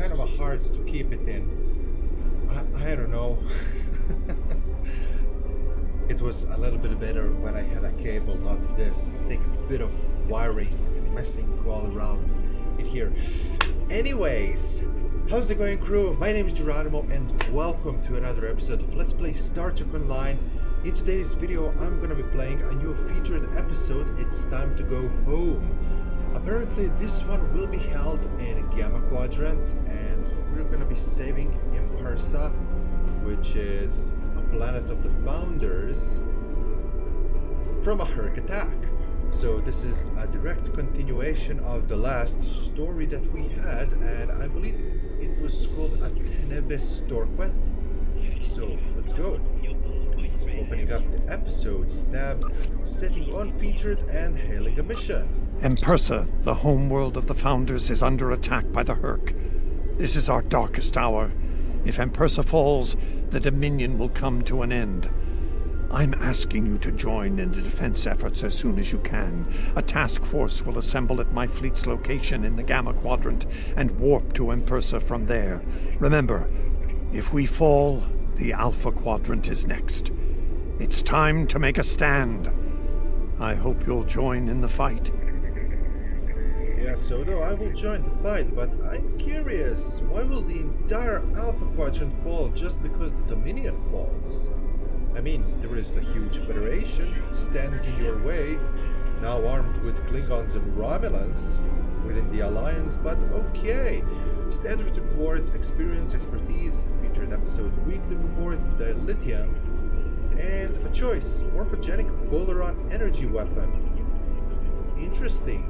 kind of hard to keep it in. I don't know. It was a little bit better when I had a cable, not this thick bit of wiring messing all around in here. Anyways, how's it going, crew? My name is Geronimo and welcome to another episode of Let's Play Star Trek Online. In today's video I'm gonna be playing a new featured episode, It's Time to Go Home. Apparently this one will be held in Gamma Quadrant and we're gonna be saving Empersa, which is a planet of the Founders, from a Hur'q attack. So this is a direct continuation of the last story that we had, and I believe it was called a Tenebis Torquet. So let's go. Opening up the episodes tab, setting on featured and hailing a mission. Empersa, the homeworld of the Founders, is under attack by the Hur'q. This is our darkest hour. If Empersa falls, the Dominion will come to an end. I'm asking you to join in the defense efforts as soon as you can. A task force will assemble at my fleet's location in the Gamma Quadrant and warp to Empersa from there. Remember, if we fall, the Alpha Quadrant is next. It's time to make a stand. I hope you'll join in the fight. Yeah, Soto, I will join the fight, but I'm curious, why will the entire Alpha Quadrant fall just because the Dominion falls? I mean, there is a huge federation standing in your way, now armed with Klingons and Romulans within the Alliance, but okay. Standard rewards, experience, expertise, featured episode, weekly reward, dilithium, and a choice, morphogenic Polaron energy weapon. Interesting.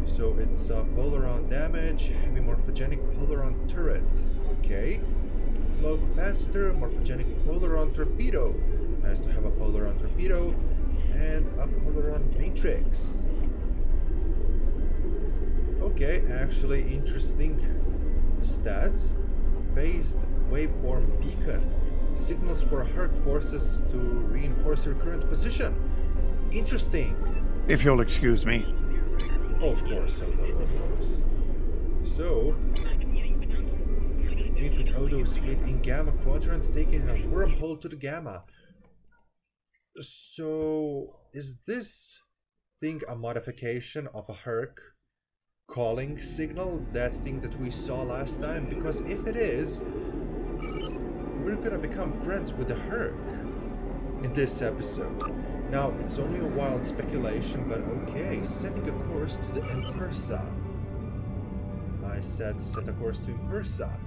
So it's Polaron damage, heavy morphogenic Polaron turret. Okay. Flow capacitor, morphogenic Polaron torpedo. Nice to have a Polaron torpedo and a Polaron matrix. Okay, actually interesting stats. Phased waveform beacon. Signals for Hur'q forces to reinforce your current position. Interesting. If you'll excuse me. Of course, Odo, of course. So, meet with Odo's fleet in Gamma Quadrant, taking a wormhole to the Gamma. So, is this thing a modification of a Hur'q calling signal, that thing that we saw last time? Because if it is, we're gonna become friends with the Hur'q in this episode. Now, it's only a wild speculation, but okay, setting a course to the Empersa. I said set a course to Empersa.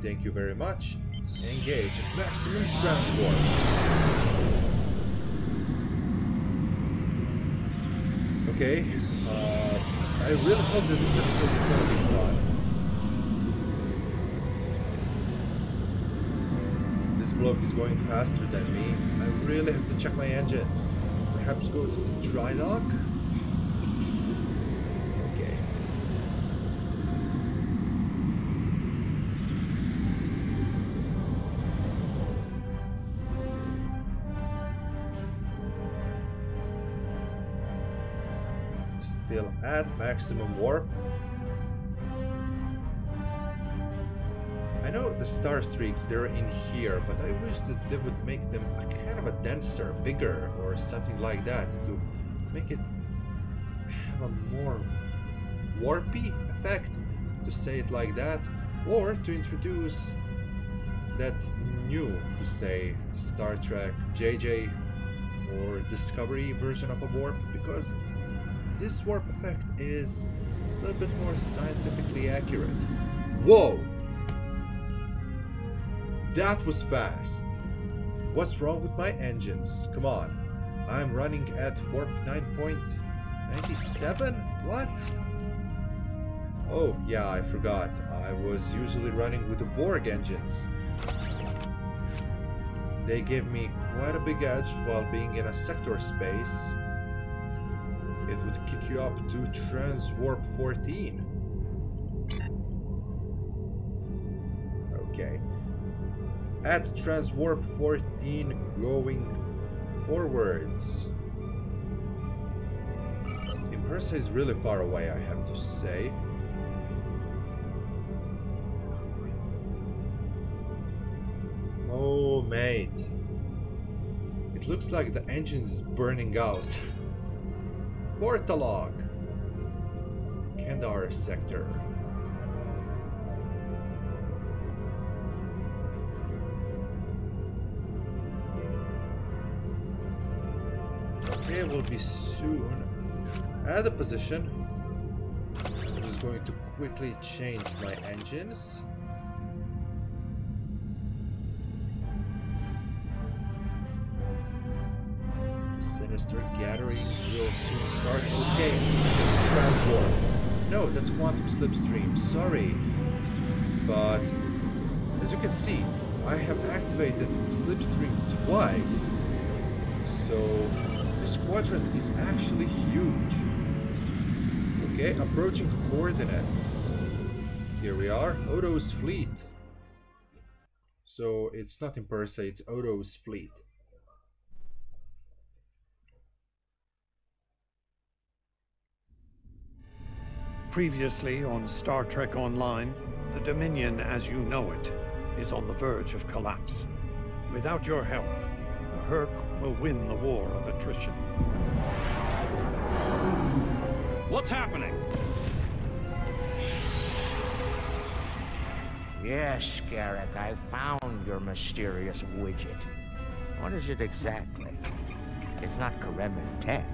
Thank you very much. Engage at maximum transport. Okay, I really hope that this episode is going to be fun. This bloke is going faster than me. I really have to check my engines. Perhaps go to the dry dock? Okay. Still at maximum warp. I know the star streaks, they're in here, but I wish that they would make them a kind of a denser, bigger, or something like that to make it have a more warpy effect, to say it like that, or to introduce that new, to say, Star Trek JJ or Discovery version of a warp, because this warp effect is a little bit more scientifically accurate. Whoa! That was fast. What's wrong with my engines? Come on. I'm running at warp 9.97? What? Oh, yeah, I forgot. I was usually running with the Borg engines. They gave me quite a big edge while being in a sector space. It would kick you up to transwarp 14. Okay. At transwarp 14, going forwards. Empersa is really far away, I have to say. Oh, mate. It looks like the engine's burning out. Portalog. Kandar sector. Okay, we'll be soon at the position. I'm just going to quickly change my engines. Sinister gathering will soon start. Okay, transport. No, that's quantum slipstream. Sorry. But as you can see, I have activated slipstream twice. So this quadrant is actually huge. Okay, approaching coordinates. Here we are, Odo's fleet. So it's not Empersa, it's Odo's fleet. Previously on Star Trek Online, the Dominion as you know it is on the verge of collapse. Without your help, the Hur'q will win the war of attrition. What's happening? Yes, Garrick, I found your mysterious widget. What is it exactly? It's not Kremen tech.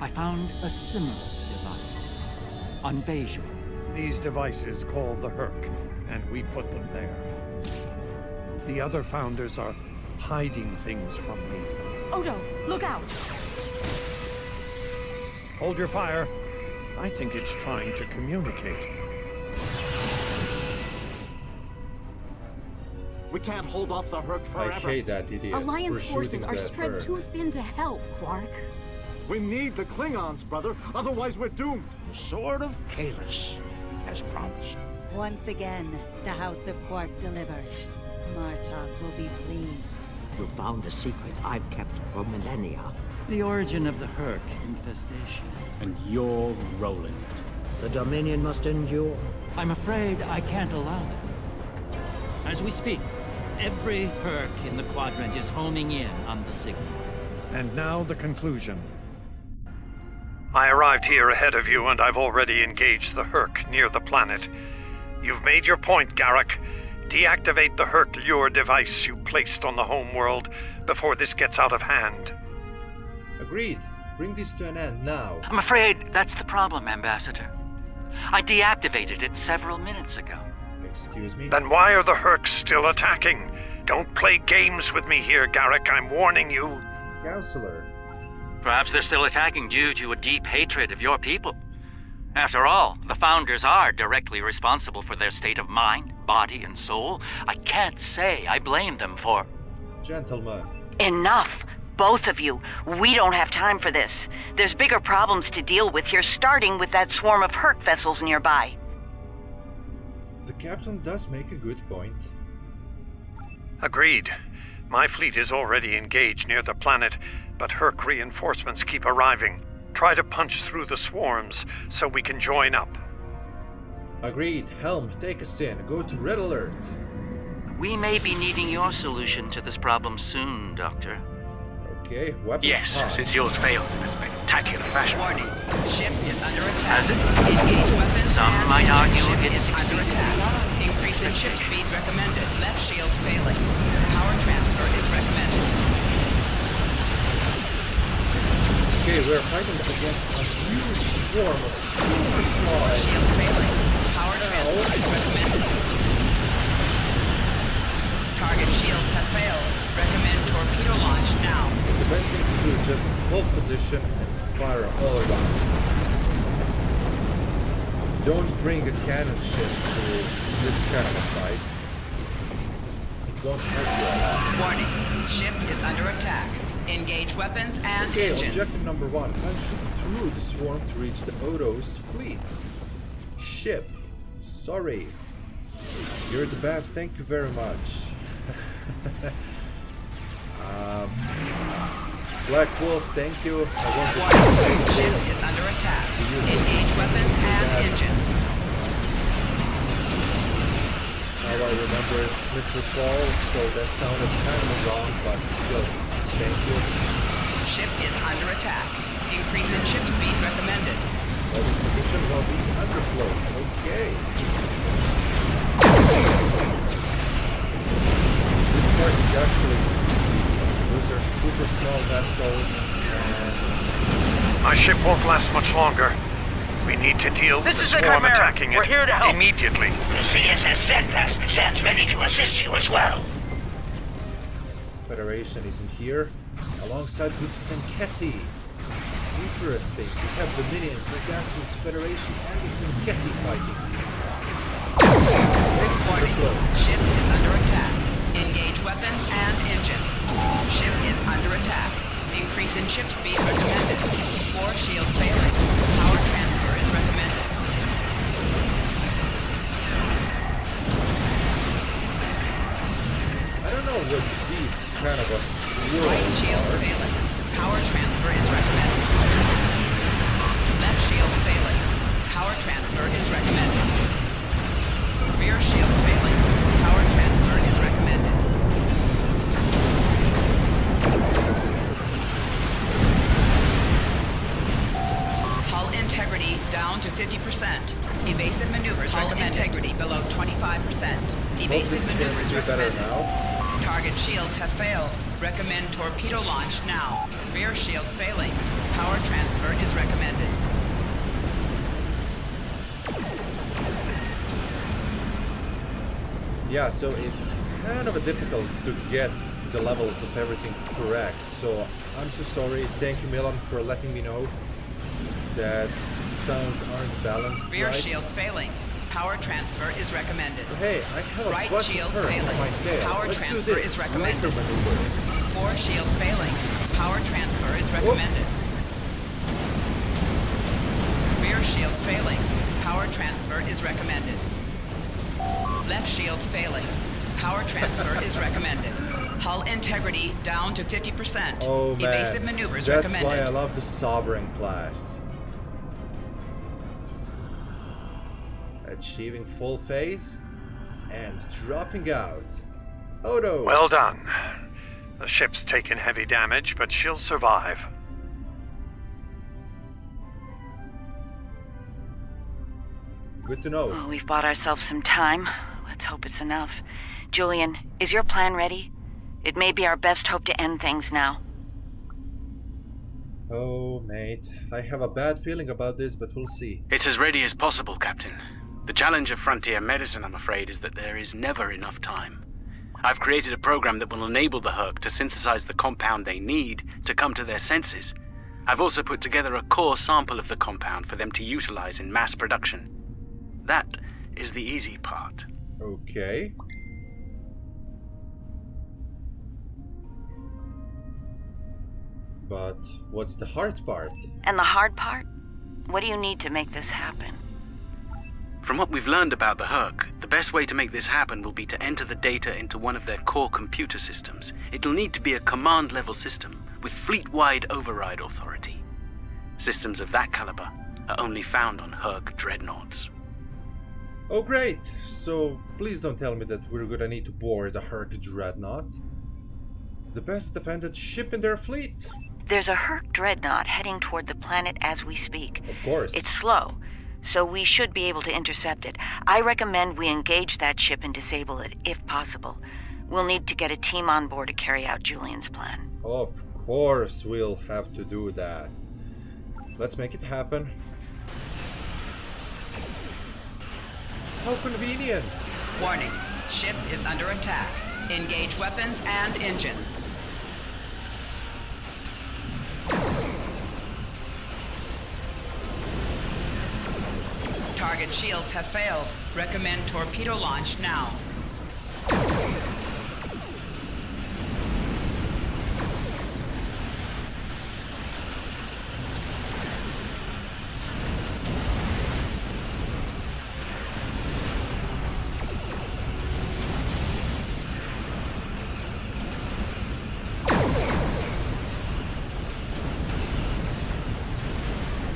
I found a similar device on Bejor. These devices called the Hur'q, and we put them there. The other founders are hiding things from me. Odo, look out! Hold your fire. I think it's trying to communicate. We can't hold off the Hur'q forever. I hate that idiot. Alliance for forces shooting are that spread Hur'q. too thin to help, Hur'q. We need the Klingons, brother. Otherwise, we're doomed. The Sword of Kahless, as promised. Once again, the House of Quark delivers. Martok will be pleased. You found a secret I've kept for millennia. The origin of the Hur'q infestation. And you're rolling it. The Dominion must endure. I'm afraid I can't allow that. As we speak, every Hur'q in the quadrant is homing in on the signal. And now the conclusion. I arrived here ahead of you, and I've already engaged the Hur'q near the planet. You've made your point, Garrick. Deactivate the Hur'q lure device you placed on the homeworld before this gets out of hand. Agreed. Bring this to an end now. I'm afraid that's the problem, Ambassador. I deactivated it several minutes ago. Excuse me? Then why are the Hur'q still attacking? Don't play games with me here, Garrick. I'm warning you. Counselor. Perhaps they're still attacking due to a deep hatred of your people. After all, the Founders are directly responsible for their state of mind, body, and soul. I can't say I blame them for... Gentlemen. Enough! Both of you. We don't have time for this. There's bigger problems to deal with here, starting with that swarm of Hur'q vessels nearby. The captain does make a good point. Agreed. My fleet is already engaged near the planet, but Hur'q reinforcements keep arriving. Try to punch through the swarms so we can join up. Agreed. Helm, take us in. Go to Red Alert. We may be needing your solution to this problem soon, Doctor. Okay, weapons Yes, high. since yours failed in a spectacular fashion. Warning. Ship is under attack. Has it? Engage weapons. Some and might argue ship it's is under attack. Increase in ship speed recommended. Left shield failing. Power transfer is recommended. Okay, we're fighting against a huge swarm of super slime. Shield failing. Power transfer is recommended. Target shields have failed. Recommend torpedo launch now. The best thing to do is just hold position and fire all around. Don't bring a cannon ship to this kind of a fight. It won't help you a lot. Warning. Ship is under attack. Engage weapons and Okay, engines. objective number 1. Punch through the swarm to reach the Odo's fleet. Ship. Sorry. You're the best. Thank you very much. Black Wolf, thank you. I want to Warning. Ship is under attack. Engage weapons and engines. Now I remember Mr. Fall, so that sounded kind of wrong, but still, thank you. Ship is under attack. Increase in ship speed recommended. Holding position while being underflow. Okay. This part is actually easy. Those are super small vessels, and My ship won't last much longer. We need to deal with the swarm attacking it here to help. immediately. The CSS Steadfast stands ready to assist you as well. Federation isn't here, alongside with Senketi. Interesting. We have the Dominion, Cardassians, Federation, and the Senketi fighting. Ship is under attack. Engage weapons and engine. Ship is under attack. Increase in ship speed recommended. Force shield failing. Power transfer is recommended. I don't know what these kind of a Right shield are. failing. Power transfer is recommended. Left shield failing. Power transfer is recommended. Rear shield failing. Power transfer is recommended. Hull integrity down to 50%. Evasive maneuvers recommended. Hull integrity below 25%. Evasive maneuvers recommended. Now. Target shields have failed. Recommend torpedo launch now. Rear shields failing. Power transfer is recommended. Yeah, so it's kind of difficult to get the levels of everything correct. So I'm so sorry. Thank you, Milan, for letting me know that sounds aren't balanced Rear right. shields failing. Power transfer is recommended. Hey, I have a Right bunch shield of her failing. on my tail. Power Let's transfer do this. is recommended. Flanker maneuver. Force shields failing. Power transfer is recommended. Rear shields failing. Power transfer is recommended. Left shields failing. Power transfer is recommended. Hull integrity down to 50%. Oh man, Evasive maneuvers that's recommended. why I love the Sovereign class. Achieving full phase and dropping out. Odo! Well done. The ship's taken heavy damage, but she'll survive. Good to know. Oh, we've bought ourselves some time. Let's hope it's enough. Julian, is your plan ready? It may be our best hope to end things now. Oh, mate. I have a bad feeling about this, but we'll see. It's as ready as possible, Captain. The challenge of frontier medicine, I'm afraid, is that there is never enough time. I've created a program that will enable the Hur'q to synthesize the compound they need to come to their senses. I've also put together a core sample of the compound for them to utilize in mass production. That is the easy part. Okay. But what's the hard part? And the hard part? What do you need to make this happen? From what we've learned about the Hur'q, the best way to make this happen will be to enter the data into one of their core computer systems. It'll need to be a command-level system with fleet-wide override authority. Systems of that caliber are only found on Hur'q dreadnoughts. Oh great! So please don't tell me that we're gonna need to board a Hur'q dreadnought. The best defended ship in their fleet! There's a Hur'q dreadnought heading toward the planet as we speak. Of course. It's slow, so we should be able to intercept it. I recommend we engage that ship and disable it, if possible. We'll need to get a team on board to carry out Julian's plan. Of course we'll have to do that. Let's make it happen. How convenient! Warning. Ship is under attack. Engage weapons and engines. Target shields have failed. Recommend torpedo launch now.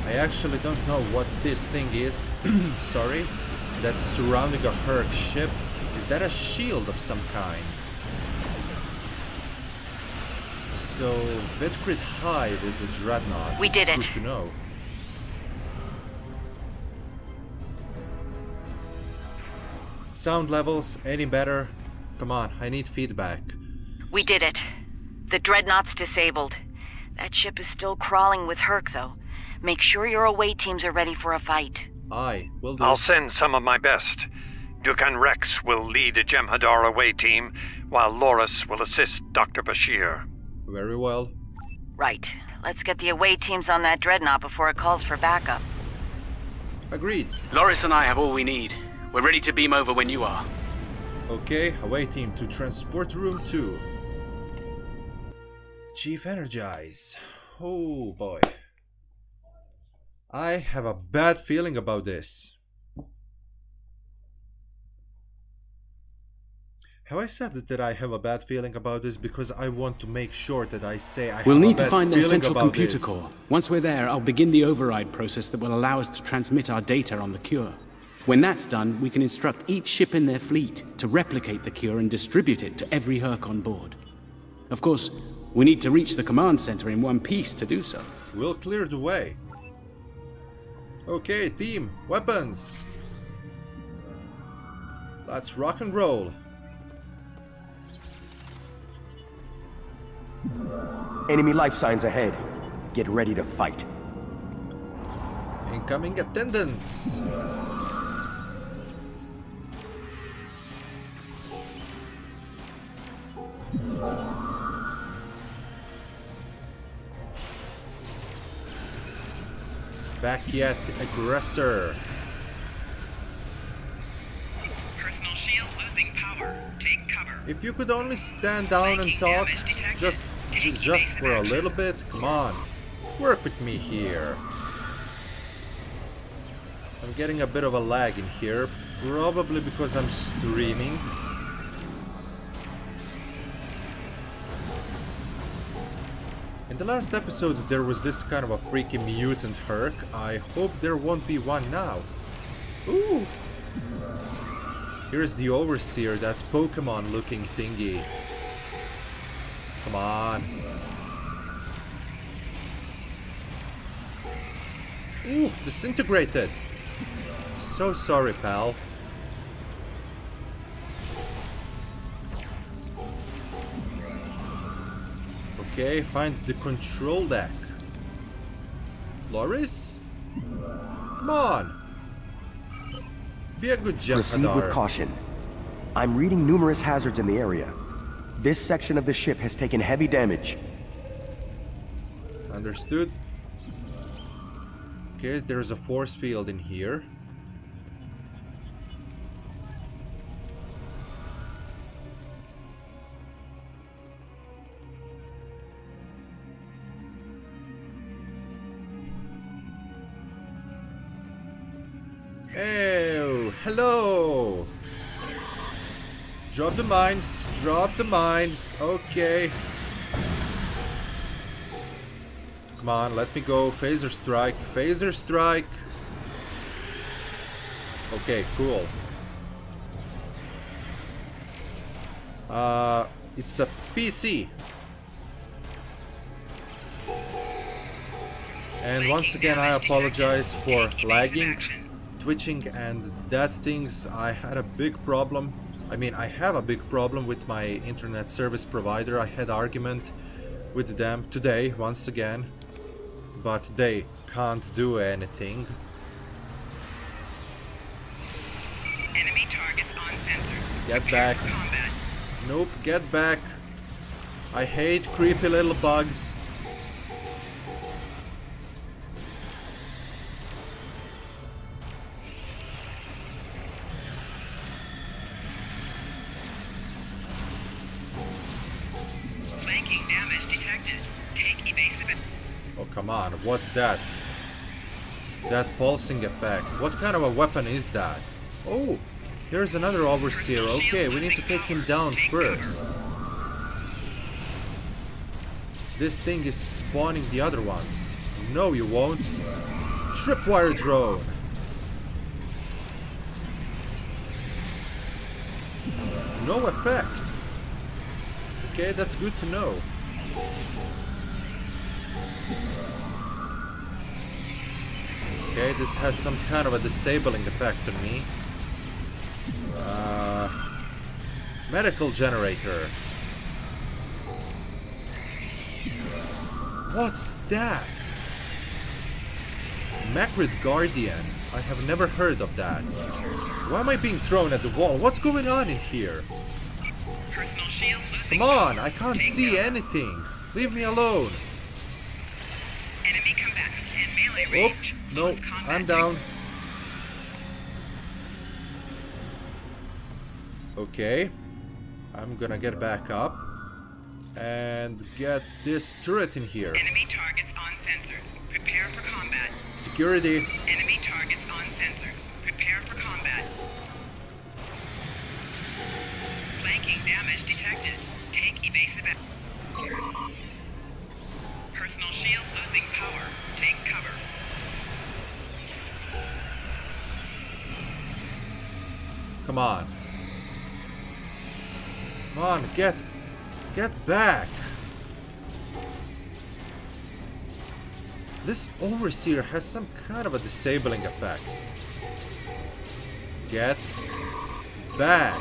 I actually don't know what this thing is, sorry, that's surrounding a Hur'q ship. Is that a shield of some kind? So, Vetcrit Hive is a dreadnought. We did it. Good to know. Sound levels, any better? Come on, I need feedback. We did it. The dreadnought's disabled. That ship is still crawling with Hur'q, though. Make sure your away teams are ready for a fight. Aye, will do. I'll send some of my best. Dukan Rex will lead a Jem'Hadar away team, while Loris will assist Dr. Bashir. Very well. Right. Let's get the away teams on that dreadnought before it calls for backup. Agreed. Loris and I have all we need. We're ready to beam over when you are. Okay, away team to transport room 2. Chief energize. Oh boy. I have a bad feeling about this. Have I said that I have a bad feeling about this because I want to make sure that I say I have a bad feeling about this? We'll need to find their central computer core. Once we're there, I'll begin the override process that will allow us to transmit our data on the cure. When that's done, we can instruct each ship in their fleet to replicate the cure and distribute it to every Hur'q on board. Of course, we need to reach the command center in one piece to do so. We'll clear the way. Okay, team, weapons. Let's rock and roll. Enemy life signs ahead. Get ready to fight. Incoming attendants. Back yet, aggressor. Personal shield losing power. Take cover. If you could only stand down and talk, just for a little bit, come on. Work with me here. I'm getting a bit of a lag in here, probably because I'm streaming. In the last episode there was this kind of a freaky mutant Hur'q. I hope there won't be one now. Ooh! Here's the Overseer, that Pokemon looking thingy. Come on. Ooh, disintegrated. So sorry, pal. Okay, find the control deck. Loris? Come on. Be a good Jem'Hadar. Proceed with caution. I'm reading numerous hazards in the area. This section of the ship has taken heavy damage. Understood. Okay, there's a force field in here. Oh, hello! Drop the mines, drop the mines, okay. Come on, let me go, phaser strike, phaser strike. Okay, cool. It's a PC. And once again I apologize for lagging, twitching and that things. I had a big problem. I mean, I have a big problem with my internet service provider. I had argument with them today once again, but they can't do anything. Enemy targets on sensors. Get back. Nope, get back. I hate creepy little bugs. Oh, come on, what's that? That pulsing effect. What kind of a weapon is that? Oh, here's another Overseer. Okay, we need to take him down first. This thing is spawning the other ones. No, you won't. Tripwire drone. No effect. Okay, that's good to know. Okay, this has some kind of a disabling effect on me. Medical generator. What's that? Macrid Guardian. I have never heard of that. Why am I being thrown at the wall? What's going on in here? Come on, I can't see anything. Leave me alone. Enemy combatants in melee range. Oh, no, I'm down. Okay. I'm gonna get back up and get this turret in here. Enemy targets on sensors. Prepare for combat. Security. Enemy targets on sensors. Prepare for combat. Flanking damage detected. Take evasive action. Personal shield losing power. Take cover. Come on. Come on, get back. This overseer has some kind of a disabling effect. Get back.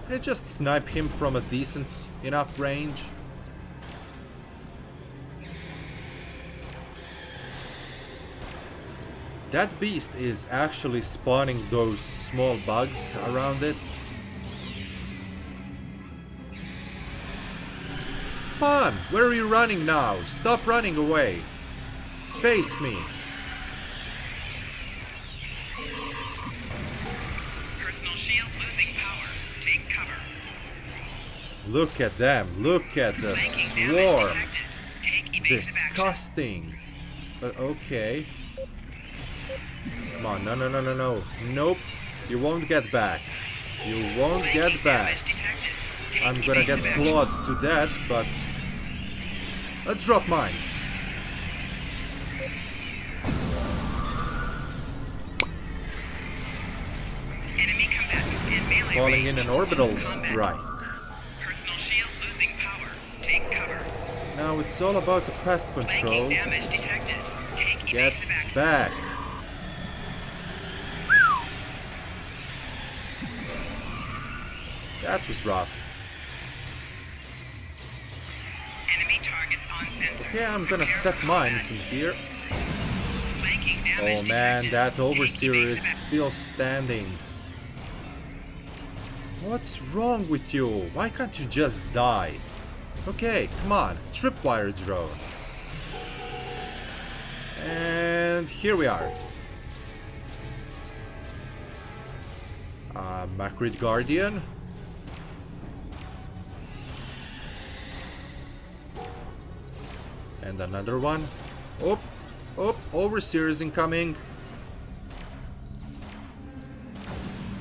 Can I just snipe him from a decent enough range? That beast is actually spawning those small bugs around it. Come on, where are you running now? Stop running away. Face me. Personal shield losing power. Take cover. Look at them. Look at the swarm. Disgusting. But okay. Come on, no. Nope. You won't get back. You won't get back. I'm gonna get clawed to death, but let's drop mines. Enemy combatants in melee Calling range. in an orbital strike. Personal shield losing power. Take cover. Now it's all about the pest control. Damage detected. Take Get evasive action. back. That was rough. Enemy targets on sensor. Okay, I'm gonna set mines in here. Oh man, that overseer is still standing. What's wrong with you? Why can't you just die? Okay, come on, tripwire drone. And here we are. Macrid Guardian. And another one. Oh, overseer is incoming.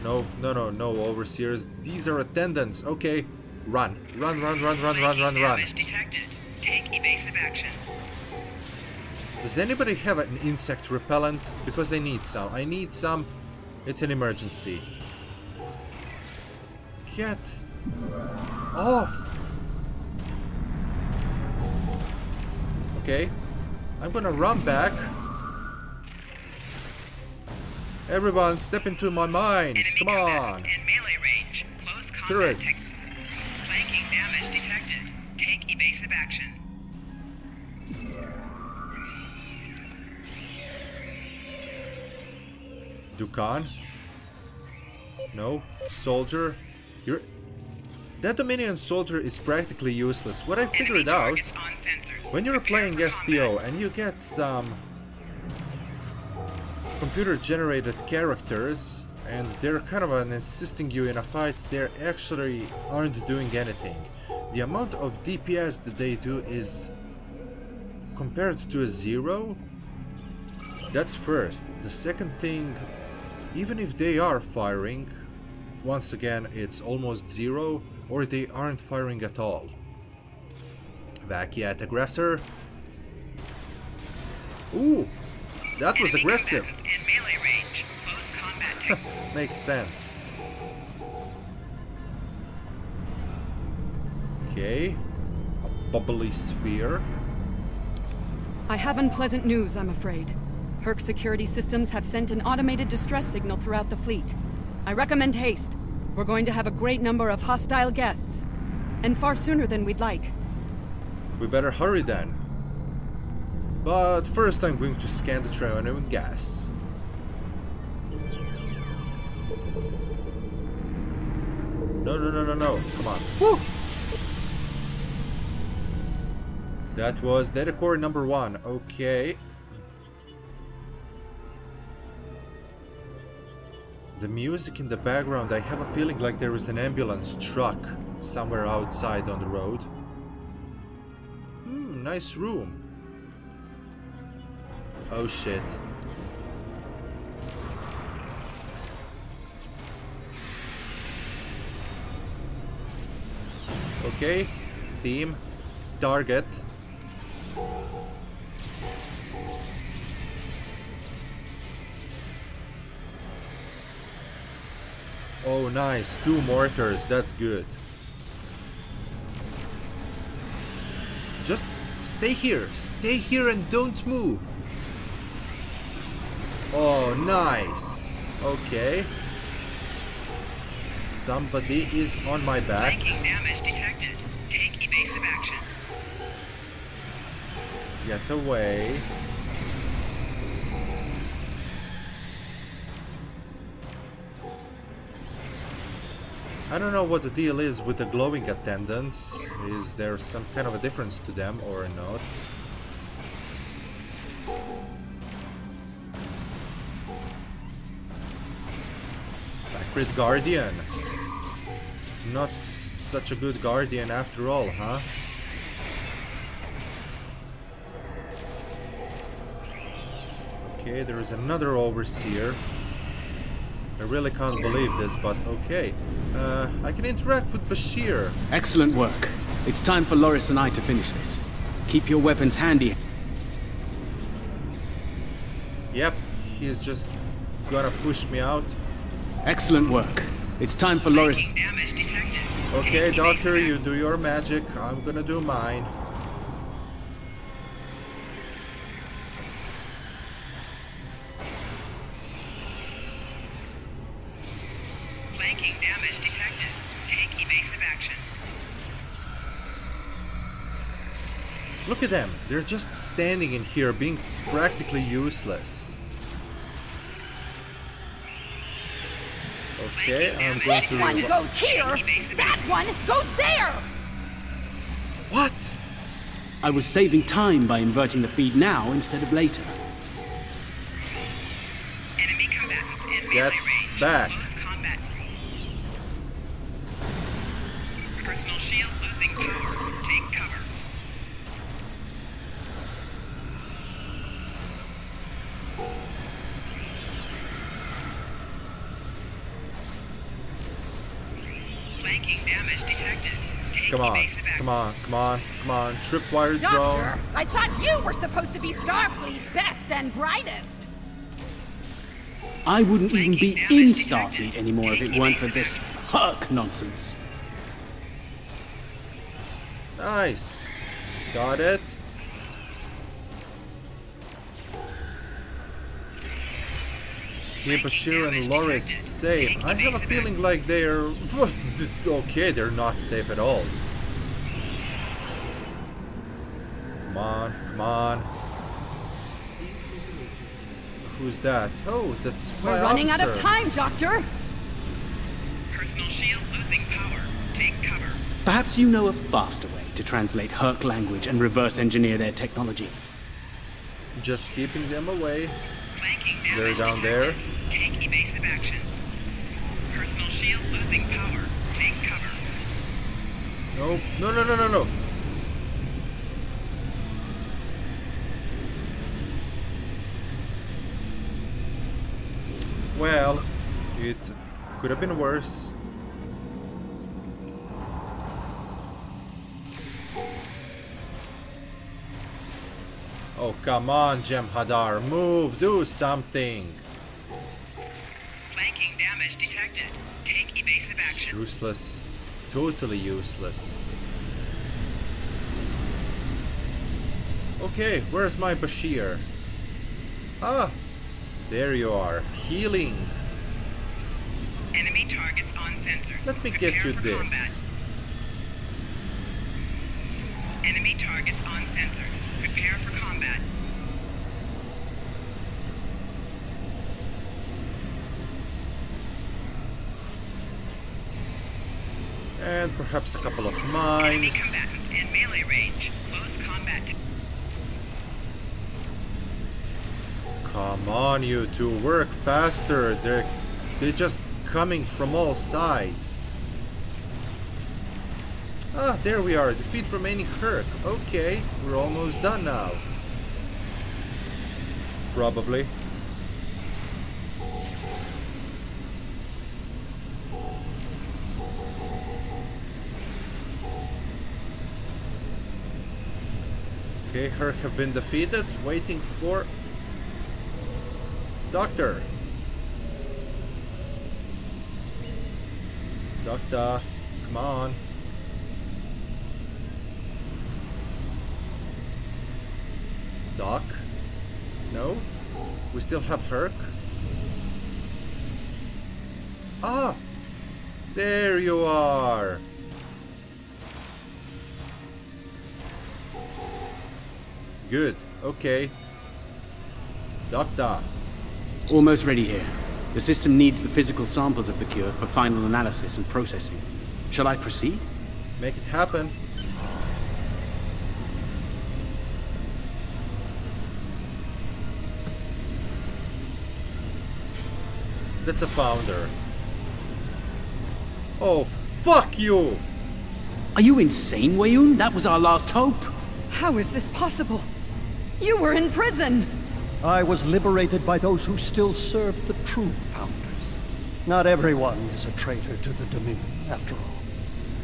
No, overseers. These are attendants. Okay, run. Damage detected. Take evasive action. Does anybody have an insect repellent? Because I need some. It's an emergency. Get off. Okay, I'm gonna run back. Everyone, step into my mines. Come on. In melee range. Close combat. Turrets. Flanking damage detected. Take evasive action. Dukan. No. Soldier. That Dominion soldier is practically useless. What I figured out, when you're playing STO and you get some computer-generated characters and they're kind of assisting you in a fight, they actually aren't doing anything. The amount of DPS that they do is compared to a 0. That's first. The second thing, even if they are firing, once again it's almost 0, or they aren't firing at all. Vacuum at aggressor. Ooh, that was aggressive. In melee range. Close combat Makes sense. Okay. A bubbly sphere. I have unpleasant news, I'm afraid. Hur'q security systems have sent an automated distress signal throughout the fleet. I recommend haste. We're going to have a great number of hostile guests. And far sooner than we'd like. We better hurry then. But first I'm going to scan the terminal and gas. No. Come on. Woo! That was data core number 1. Okay. The music in the background, I have a feeling like there is an ambulance truck somewhere outside on the road. Nice room. Oh shit. Okay. Theme. Target. Oh nice, 2 mortars, that's good. Just stay here and don't move. Oh nice. Okay. Somebody is on my back. Flanking damage detected. Take evasive action. Get away. I don't know what the deal is with the glowing attendants. Is there some kind of a difference to them or not? Sacred Guardian. Not such a good guardian after all, huh? Okay, there is another overseer. I really can't believe this, but okay. I can interact with Bashir. Excellent work. It's time for Loris and I to finish this. Keep your weapons handy. Yep, he's just gonna push me out. Excellent work. It's time for Loris. Okay, Doctor, you do your magic. I'm gonna do mine. Flanking damage detected. Take evasive action. Look at them. They're just standing in here, being practically useless. Okay, I'm going to... This one goes here! That one goes there! What? I was saving time by inverting the feed now instead of later. Enemy combatants in Get back. combat. Personal shield losing power. Take cover. Flanking damage detected. Take Come on, evasive action. come on, come on, come on. Tripwire drone. Doctor, I thought you were supposed to be Starfleet's best and brightest. I wouldn't even be in Starfleet anymore if it weren't for this Hur'q nonsense. Nice. Got it. Keep Bashir and Loris safe. I have a feeling like they're... okay, they're not safe at all. Come on, come on. Who's that? Oh, that's my We're running out of officer. time, Doctor. Personal shield losing power. Take cover. Perhaps you know a faster way to translate Hur'q language and reverse engineer their technology. Just keeping them away. Flanking They're damage down detected. there. Take evasive action. Personal shield losing power. Take cover. No, no, no, no, no, no. Well, it could have been worse. Oh, come on, Jem'Hadar. Move, do something. Flanking damage detected. Take evasive action. Useless. Totally useless. Okay, where's my Bashir? Ah, there you are. Healing. Enemy targets on sensors. Let me get you this. Combat. Enemy targets on sensors. Prepare for combat. And perhaps a couple of mines. Enemy combatants in melee range. Close combat. Come on, you two, work faster. They're just coming from all sides. Ah, there we are. Defeat remaining Hur'q. Okay, we're almost done now. Probably. Okay, Hur'q have been defeated. Waiting for Doctor. Doctor, come on. Doc? No? We still have Hur'q? Ah! There you are! Good, okay. Doctor. Almost ready here. The system needs the physical samples of the cure for final analysis and processing. Shall I proceed? Make it happen. That's a founder. Oh, fuck you! Are you insane, Weyoun? That was our last hope. How is this possible? You were in prison! I was liberated by those who still served the true founders. Not everyone is a traitor to the Dominion, after all.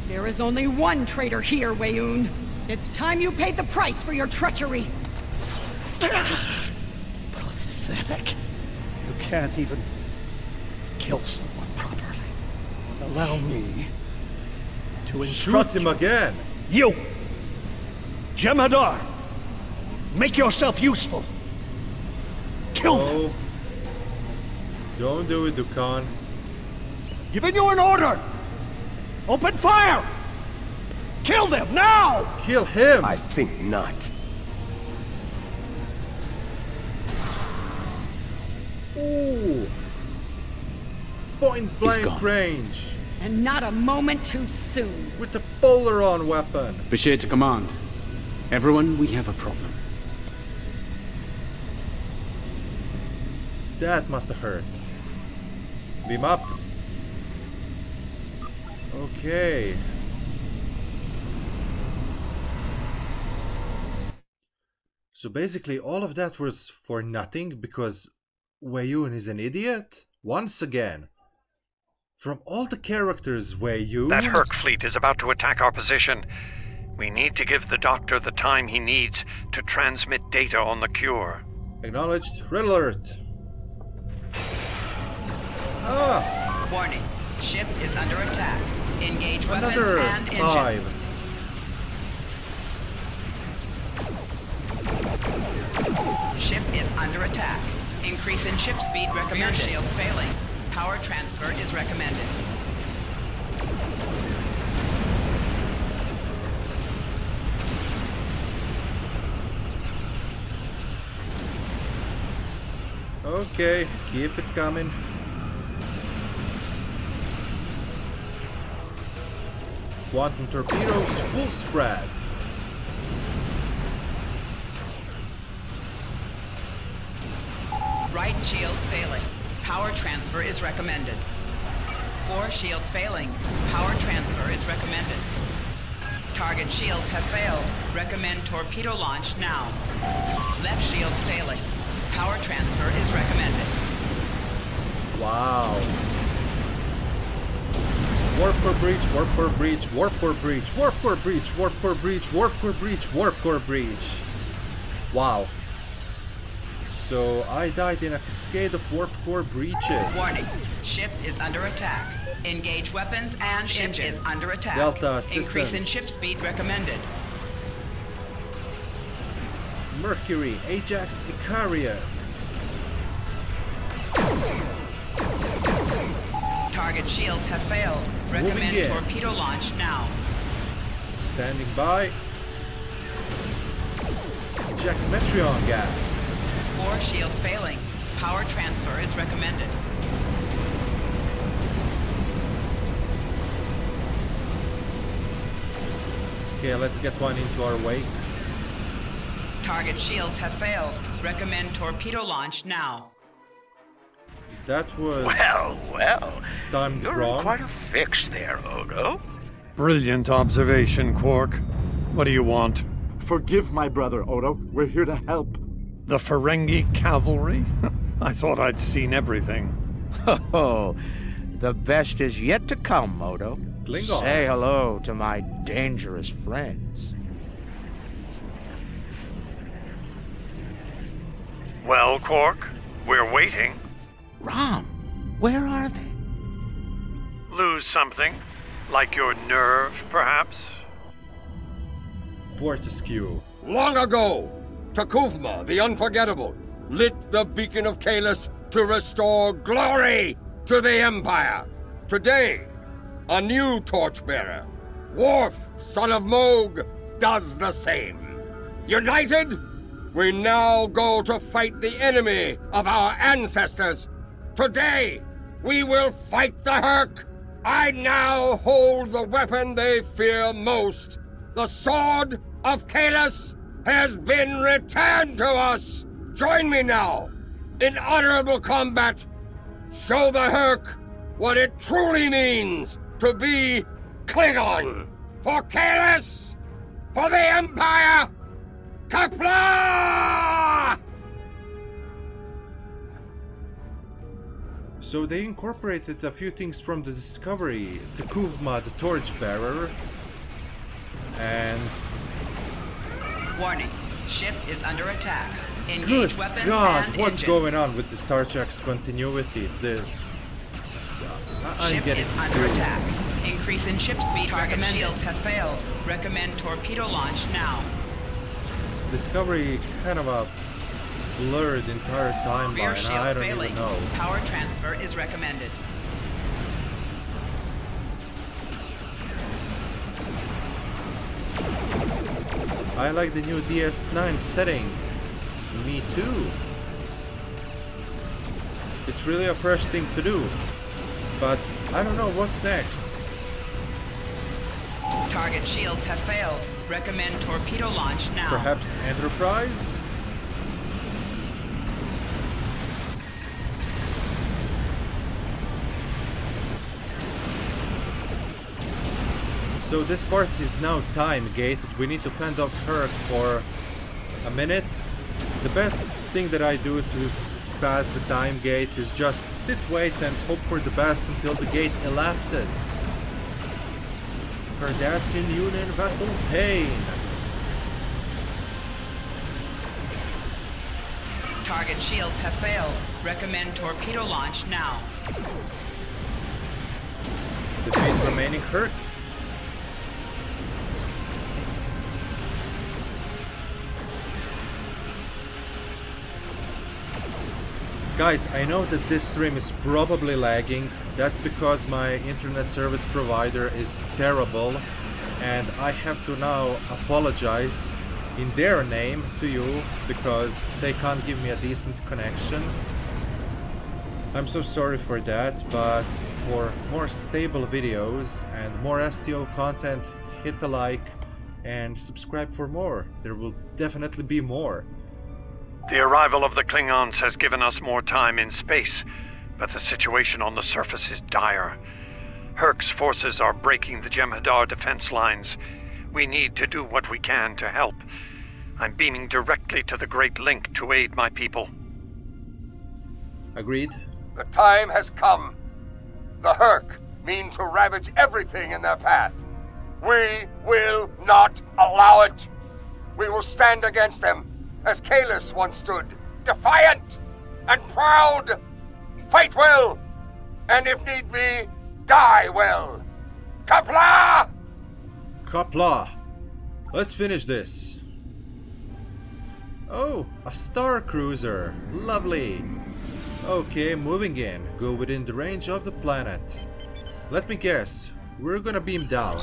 There is only one traitor here, Weyoun. It's time you paid the price for your treachery! Pathetic. You can't even kill someone properly. Allow me to instruct Shoot him again! You! Jemadar! Make yourself useful! Kill them! Don't do it, Dukan. Giving you an order! Open fire! Kill them, now! Kill him! I think not. Ooh! Point blank range! And not a moment too soon. With the Polaron weapon! Bashir to command. Everyone, we have a problem. That must have hurt. Beam up. Okay. So basically all of that was for nothing because Weyoun is an idiot? Once again. From all the characters, Weyoun... That Hur'q fleet is about to attack our position. We need to give the Doctor the time he needs to transmit data on the cure. Acknowledged. Red alert. Ah! Warning. Ship is under attack. Engage weapons Another and engine. 5. Ship is under attack. Increase in ship speed recommended. Rear shield failing. Power transfer is recommended. Okay, keep it coming. Quantum torpedoes full spread. Right shields failing. Power transfer is recommended. 4 shields failing. Power transfer is recommended. Target shields have failed. Recommend torpedo launch now. Left shields failing. Power transfer is recommended. Wow. Warp core breach, warp core breach, warp core breach, warp core breach, warp core breach, warp core breach, warp core breach. Wow. So I died in a cascade of warp core breaches. Warning. Ship is under attack. Engage weapons and ship is under attack. Delta systems. Increase in ship speed recommended. Mercury, Ajax, Icarus. Target shields have failed. Recommend torpedo launch now. Standing by. Eject Metreon gas. 4 shields failing. Power transfer is recommended. Okay, let's get one into our wake. Target shields have failed. Recommend torpedo launch now. That was... Well. Timed You're wrong. in quite a fix there, Odo. Brilliant observation, Quark. What do you want? Forgive my brother, Odo. We're here to help. The Ferengi cavalry? I thought I'd seen everything. Oh, the best is yet to come, Odo. Klingons. Say hello to my dangerous friends. Well, Quark, we're waiting. Rom, where are they? Lose something? Like your nerve, perhaps? Portescue. Long ago, Takuvma, the Unforgettable, lit the beacon of Kahless to restore glory to the Empire. Today, a new torchbearer, Worf, son of Moog, does the same. United, we now go to fight the enemy of our ancestors. Today, we will fight the Hur'q. I now hold the weapon they fear most. The sword of Kahless has been returned to us. Join me now in honorable combat. Show the Hur'q what it truly means to be Klingon. For Kahless, for the Empire, Kapla! So they incorporated a few things from the Discovery. Takuvma, the Torchbearer, and... Warning. Ship is under attack. Engage Good weapons God, and what's engines. going on with the Star Trek's continuity? This... I'm Ship getting is under confused. attack. Increase in ship speed. Target shields have failed. Recommend torpedo launch now. Discovery kind of a blurred entire Rear timeline. shields I don't failing. even know. Power transfer is recommended. I like the new DS9 setting. Me too. It's really a fresh thing to do. But I don't know what's next. Target shields have failed. Recommend torpedo launch now. Perhaps Enterprise? So this part is now time gated. We need to fend off Hur'q for a minute. The best thing that I do to pass the time gate is just sit, wait, and hope for the best until the gate elapses. Cardassian Union Vessel Pain. Target shields have failed. Recommend torpedo launch now. Defeat remaining Hur'q. Guys, I know that this stream is probably lagging. That's because my internet service provider is terrible, and I have to now apologize in their name to you because they can't give me a decent connection. I'm so sorry for that, but for more stable videos and more STO content, hit the like and subscribe for more. There will definitely be more. The arrival of the Klingons has given us more time in space, but the situation on the surface is dire. Hur'q's forces are breaking the Jem'Hadar defense lines. We need to do what we can to help. I'm beaming directly to the Great Link to aid my people. Agreed. The time has come. The Hur'q mean to ravage everything in their path. We will not allow it. We will stand against them, as Kahless once stood. defiant and proud. Fight well, and if need be, die well. Kapla! Kapla! Let's finish this. Oh, a star cruiser. Lovely. Okay, moving in. Go within the range of the planet. Let me guess. We're gonna beam down.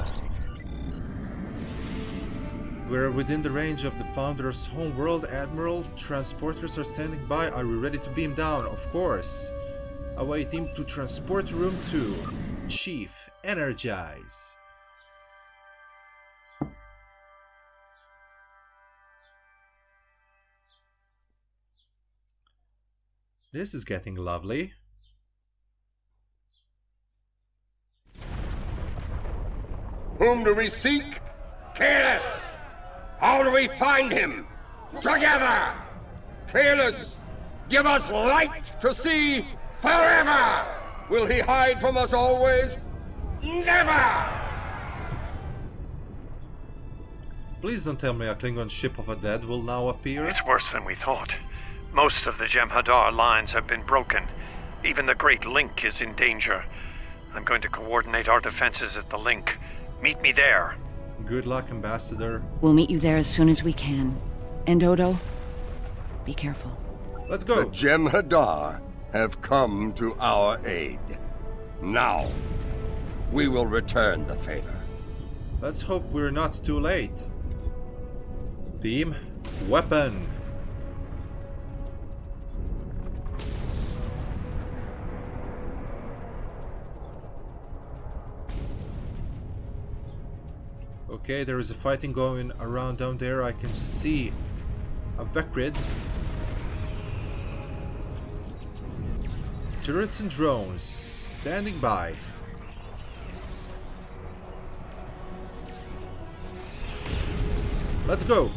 We're within the range of the Founder's homeworld. Admiral, transporters are standing by. Are we ready to beam down? Of course. Awaiting to transport room 2. Chief, energize. This is getting lovely. Whom do we seek? Careless! How do we find him? Together! Careless! Give us light to see forever! Will he hide from us always? Never! Please don't tell me a Klingon ship of a dead will now appear. It's worse than we thought. Most of the Jem'Hadar lines have been broken. Even the Great Link is in danger. I'm going to coordinate our defenses at the link. Meet me there. Good luck, Ambassador. We'll meet you there as soon as we can. And Odo, be careful. Let's go. The Jem'Hadar have come to our aid. Now, we will return the favor. Let's hope we're not too late. Team, weapon. Okay, there is a fighting going around down there. I can see a Vecrid. Turrets and drones standing by. Let's go.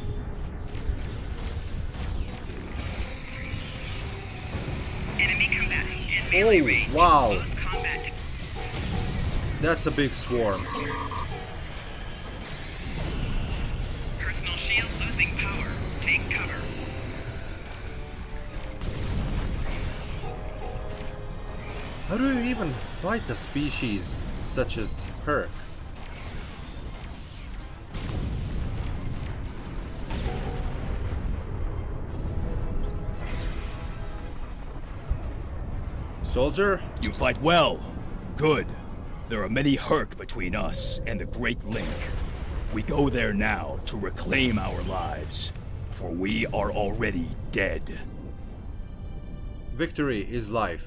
Enemy combat in melee range. Wow. That's a big swarm. Personal shield losing power. Take cover. How do you even fight a species such as Hur'q? Soldier? You fight well. Good. There are many Hur'q between us and the Great Link. We go there now to reclaim our lives, for we are already dead. Victory is life.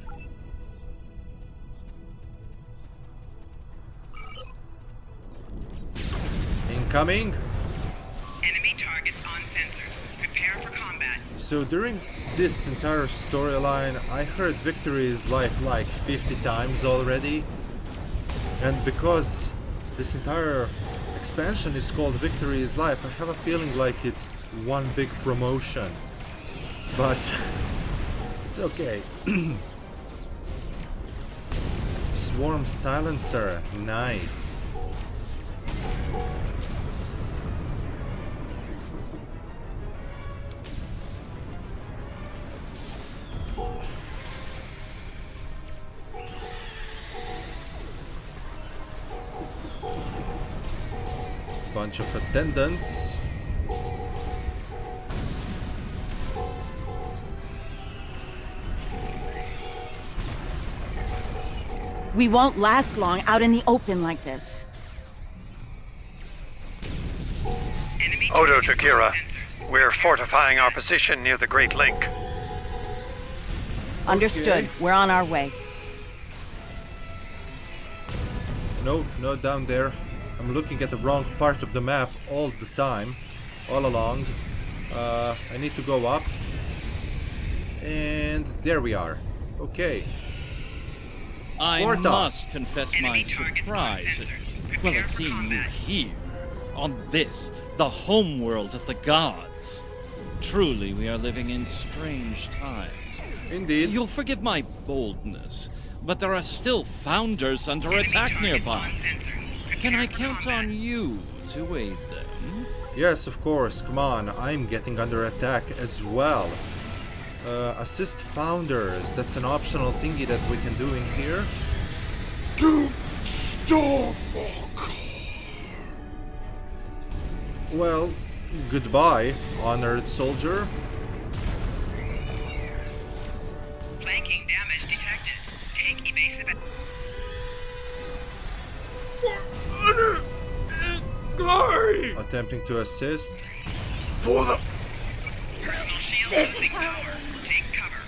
Incoming. Enemy targets on sensors. Prepare for combat. So during this entire storyline, I heard victory is life like 50 times already. And because this entire expansion is called Victory is Life, I have a feeling like it's one big promotion. But it's okay. Swarm silencer, nice. Bunch of attendants. We won't last long out in the open like this. Odo to Kira. We're fortifying our position near the Great Link. Understood. Okay. We're on our way. No, not down there. I'm looking at the wrong part of the map all the time, all along. I need to go up. And there we are. Okay. I Porta. must confess my surprise at seeing you here, on this, the homeworld of the gods. Truly, we are living in strange times. Indeed. You'll forgive my boldness, but there are still founders under attack nearby. Can I count on you to aid them? Yes, of course. Come on, I'm getting under attack as well. Assist founders. That's an optional thingy that we can do in here. To Starfuck. Well, goodbye, honored soldier. Flanking damage detected. Take evasive. For honor and glory. Attempting to assist. For the... This is how... Take cover.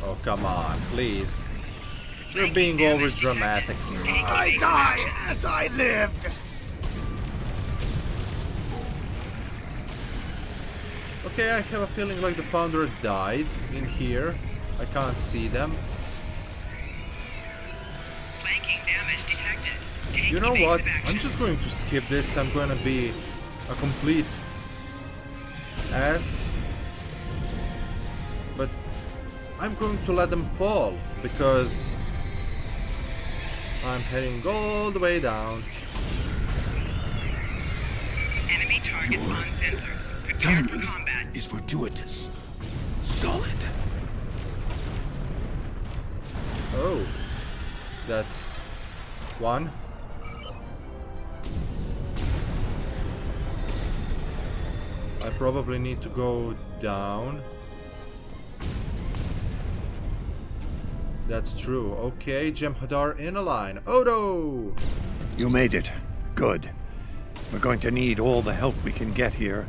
Oh, come on, please. You're being over dramatic here. I die as I lived. Okay, I have a feeling like the founder died in here. I can't see them. Flanking damage detected. Take You know what? action. I'm just going to skip this. I'm going to be a complete ass. But I'm going to let them fall because I'm heading all the way down. Enemy targets on sensors. Prepare for Timing combat. is fortuitous. Solid. Oh, that's one. I probably need to go down. That's true. Okay, Jem'Hadar in a line. Odo! You made it. Good. We're going to need all the help we can get here.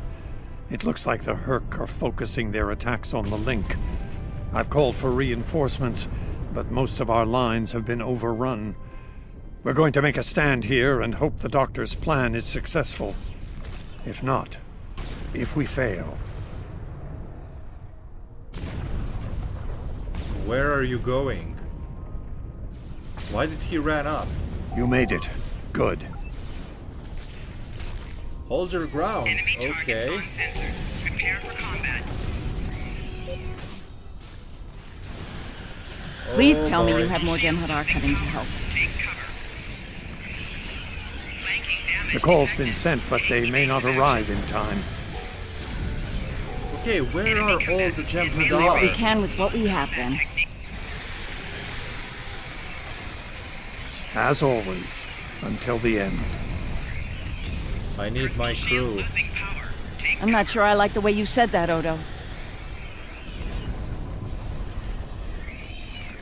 It looks like the Hur'q are focusing their attacks on the link. I've called for reinforcements, but most of our lines have been overrun. We're going to make a stand here and hope the Doctor's plan is successful. If not, if we fail... Where are you going? Why did he run up? You made it. Good. Hold your grounds. Okay. Prepare for combat. Please tell me you have more Jem'Hadar coming to help. Take cover. Flanking damage. The call's been sent, but they may not arrive in time. Okay, where are all the Do what we Jem'Hadar? can with what we have, then. As always, until the end. I need my crew. I'm not sure I like the way you said that, Odo.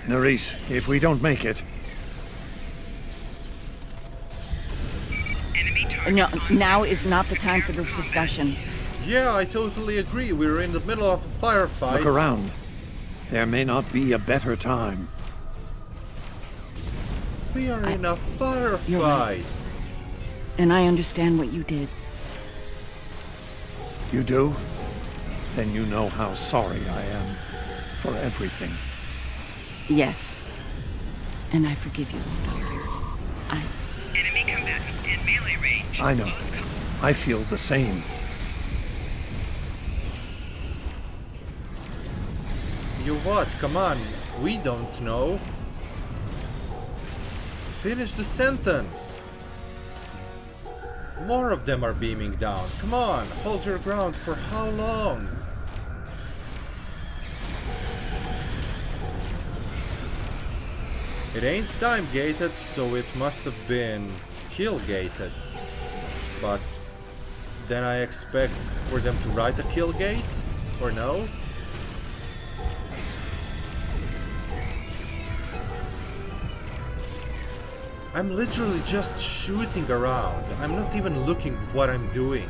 Nerys, if we don't make it... No, now is not the time for this discussion. Yeah, I totally agree. We're in the middle of a firefight. Look around. There may not be a better time. We are in a You're firefight. right. And I understand what you did. You do? Then you know how sorry I am for everything. Yes. And I forgive you, Odo. Enemy combatants in melee range. I know. I feel the same. You what? Come on. We don't know. Finish the sentence. More of them are beaming down. Come on. Hold your ground for how long? It ain't time gated, so it must have been kill gated. But then I expect for them to write a kill gate? Or no? I'm literally just shooting around. I'm not even looking what I'm doing.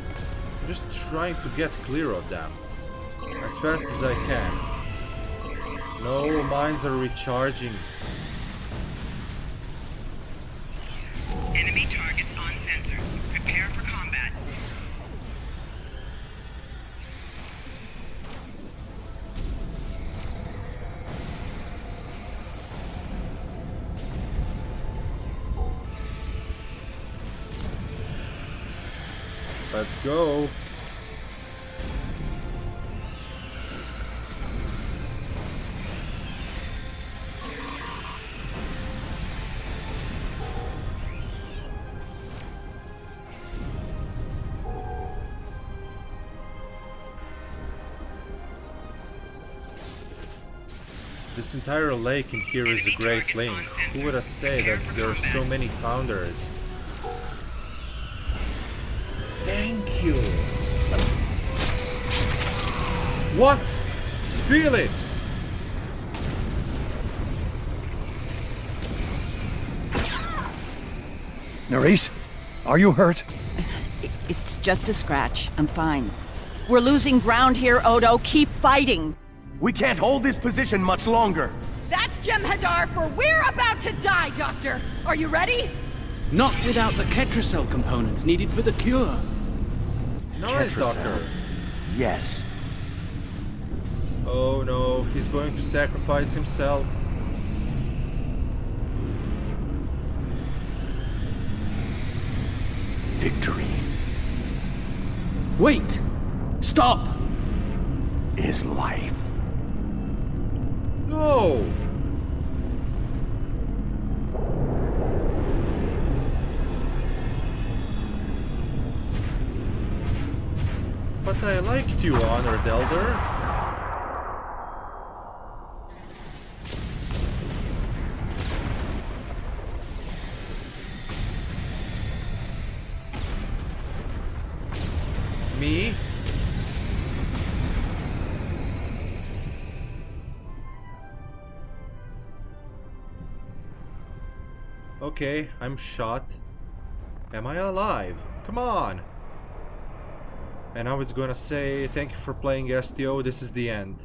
I'm just trying to get clear of them. As fast as I can. No, mines are recharging. Enemy targets on sensors. Prepare for combat. Let's go. This entire lake in here is a great link. Who would have said that there are so many founders? Thank you. What? Felix! Nerys, are you hurt? It's just a scratch. I'm fine. We're losing ground here, Odo. Keep fighting. We can't hold this position much longer. That's Jem'Hadar, for we're about to die, Doctor. Are you ready? Not without the Ketracel components needed for the cure. Nice, Doctor. Yes. Oh no, he's going to sacrifice himself. Victory. Wait! Stop! Is life. No! But I liked you, Honored Elder. Me? Okay, I'm shot. Am I alive? Come on! And I was gonna say, thank you for playing STO, this is the end.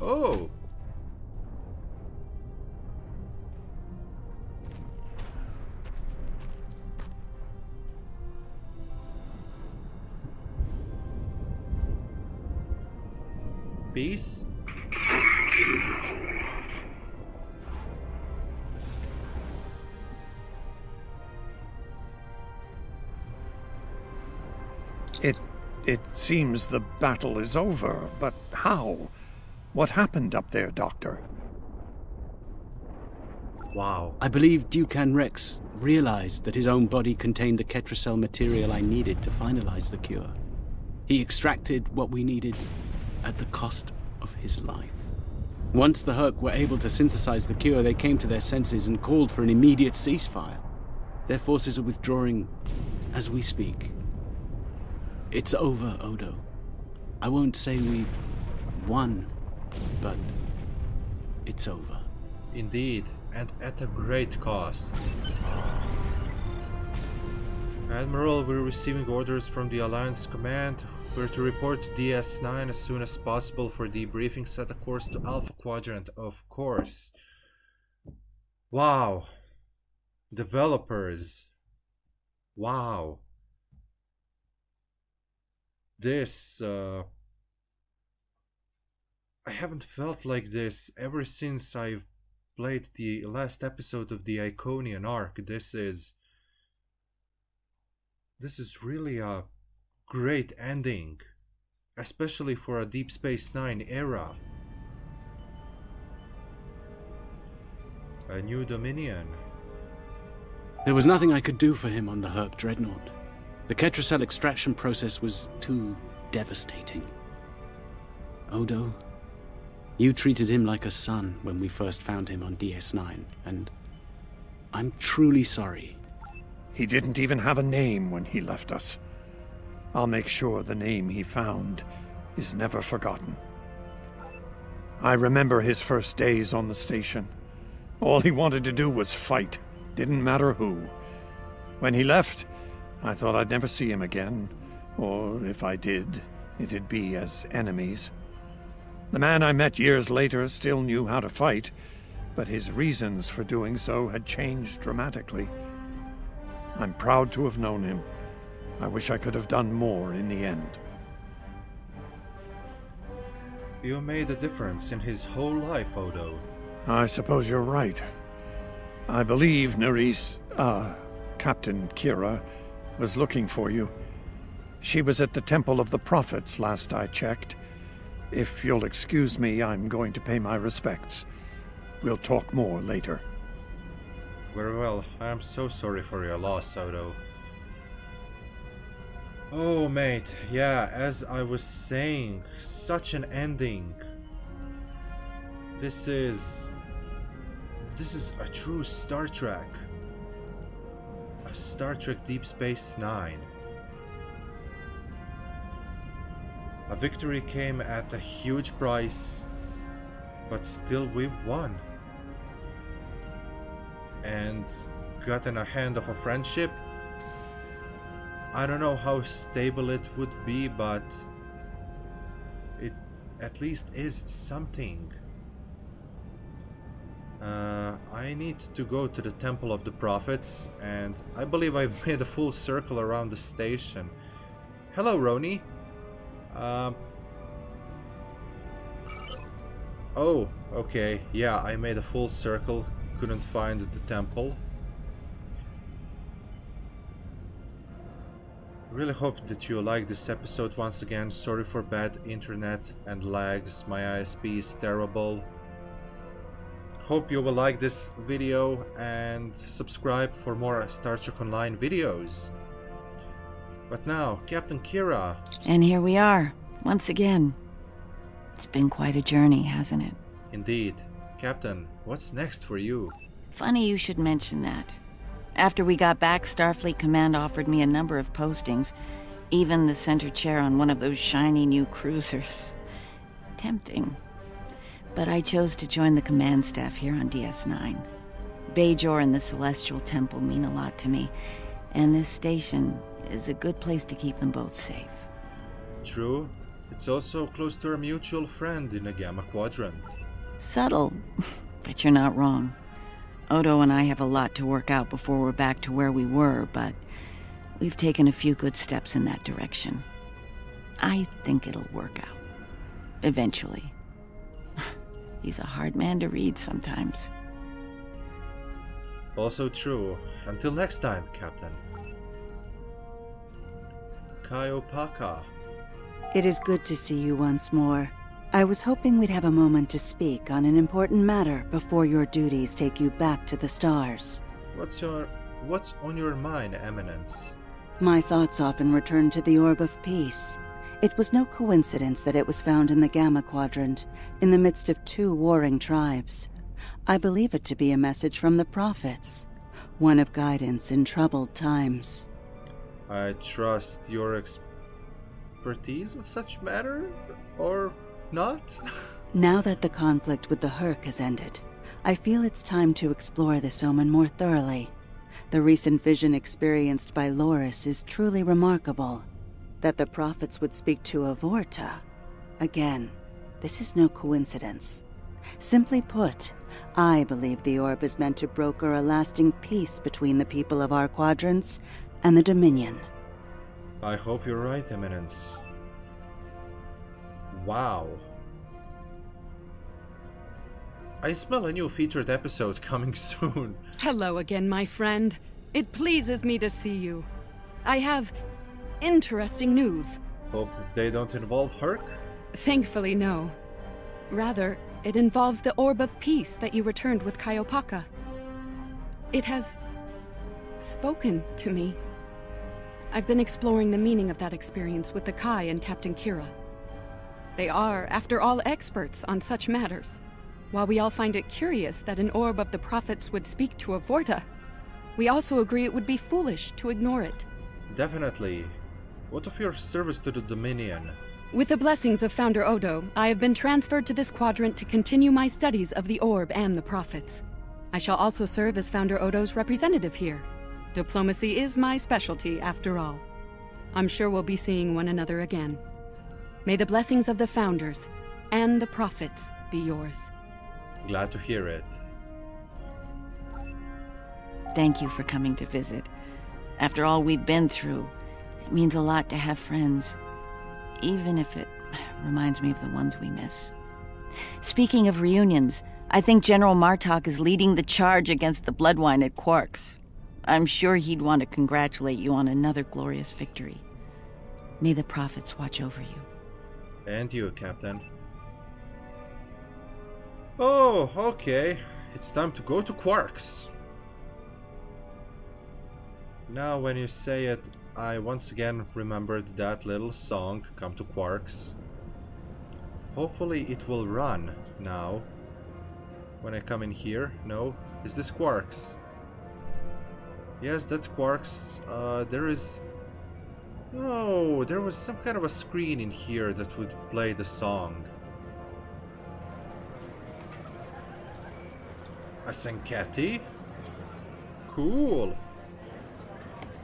Oh! Peace? It seems the battle is over, but how? What happened up there, Doctor? Wow. I believe Dukan Rex realized that his own body contained the Ketracel material I needed to finalize the cure. He extracted what we needed at the cost of his life. Once the Hur'q were able to synthesize the cure, they came to their senses and called for an immediate ceasefire. Their forces are withdrawing as we speak. It's over, Odo. I won't say we've won, but it's over. Indeed, and at a great cost. Admiral, we're receiving orders from the Alliance Command. We're to report to DS9 as soon as possible for debriefing. Set a course to Alpha Quadrant, of course. Wow. Developers. Wow. This, I haven't felt like this ever since I've played the last episode of the Iconian arc. This is really a great ending, especially for a Deep Space Nine era. A new Dominion. There was nothing I could do for him on the Hur'q Dreadnought. The Ketracel extraction process was too devastating. Odo, you treated him like a son when we first found him on DS9, and I'm truly sorry. He didn't even have a name when he left us. I'll make sure the name he found is never forgotten. I remember his first days on the station. All he wanted to do was fight, didn't matter who. When he left, I thought I'd never see him again, or if I did, it'd be as enemies. The man I met years later still knew how to fight, but his reasons for doing so had changed dramatically. I'm proud to have known him. I wish I could have done more in the end. You made a difference in his whole life, Odo. I suppose you're right. I believe Nerys, Captain Kira, was looking for you. She was at the Temple of the Prophets last I checked. If you'll excuse me, I'm going to pay my respects. We'll talk more later. Very well. I am so sorry for your loss, Odo. Oh, mate, yeah, as I was saying, such an ending. This is a true Star Trek. A Star Trek Deep Space Nine. A victory came at a huge price, but still we won. And got in a hand of a friendship. I don't know how stable it would be, but it at least is something. I need to go to the Temple of the Prophets, and I believe I've made a full circle around the station. Hello, Roni. Oh, okay. Yeah, I made a full circle. Couldn't find the temple. Really hope that you like this episode. Once again, sorry for bad internet and lags. My ISP is terrible. Hope you will like this video and subscribe for more Star Trek Online videos. But now, Captain Kira. And here we are, once again. It's been quite a journey, hasn't it? Indeed. Captain, what's next for you? Funny you should mention that. After we got back, Starfleet Command offered me a number of postings, even the center chair on one of those shiny new cruisers. Tempting. But I chose to join the command staff here on DS9. Bajor and the Celestial Temple mean a lot to me, and this station is a good place to keep them both safe. True. It's also close to our mutual friend in the Gamma Quadrant. Subtle, but you're not wrong. Odo and I have a lot to work out before we're back to where we were, but we've taken a few good steps in that direction. I think it'll work out. Eventually. He's a hard man to read sometimes. Also true. Until next time, Captain. Kaiopaka. It is good to see you once more. I was hoping we'd have a moment to speak on an important matter before your duties take you back to the stars. What's on your mind, Eminence? My thoughts often return to the Orb of Peace. It was no coincidence that it was found in the Gamma Quadrant, in the midst of two warring tribes. I believe it to be a message from the prophets, one of guidance in troubled times. I trust your expertise in such matter, or not? Now that the conflict with the Hur'q has ended, I feel it's time to explore this omen more thoroughly. The recent vision experienced by Loris is truly remarkable. That the prophets would speak to a Vorta. Again, this is no coincidence. Simply put, I believe the orb is meant to broker a lasting peace between the people of our quadrants and the Dominion. I hope you're right, Eminence. Wow. I smell a new featured episode coming soon. Hello again, my friend. It pleases me to see you. I have interesting news. Hope they don't involve Hur'q? Thankfully, no. Rather, it involves the Orb of Peace that you returned with Kaiopaka. It has spoken to me. I've been exploring the meaning of that experience with the Kai and Captain Kira. They are, after all, experts on such matters. While we all find it curious that an Orb of the Prophets would speak to a Vorta, we also agree it would be foolish to ignore it. Definitely. What of your service to the Dominion? With the blessings of Founder Odo, I have been transferred to this quadrant to continue my studies of the Orb and the Prophets. I shall also serve as Founder Odo's representative here. Diplomacy is my specialty, after all. I'm sure we'll be seeing one another again. May the blessings of the Founders and the Prophets be yours. Glad to hear it. Thank you for coming to visit. After all we've been through, it means a lot to have friends, even if it reminds me of the ones we miss. Speaking of reunions, I think General Martok is leading the charge against the Bloodwine at Quark's. I'm sure he'd want to congratulate you on another glorious victory. May the prophets watch over you. And you, Captain. Oh, okay. It's time to go to Quark's. Now when you say it, I once again remembered that little song, Come to Hur'q. Hopefully it will run now. When I come in here. No? Is this Hur'q? Yes, that's Hur'q. There is... No, there was some kind of a screen in here that would play the song. A Senketi? Cool.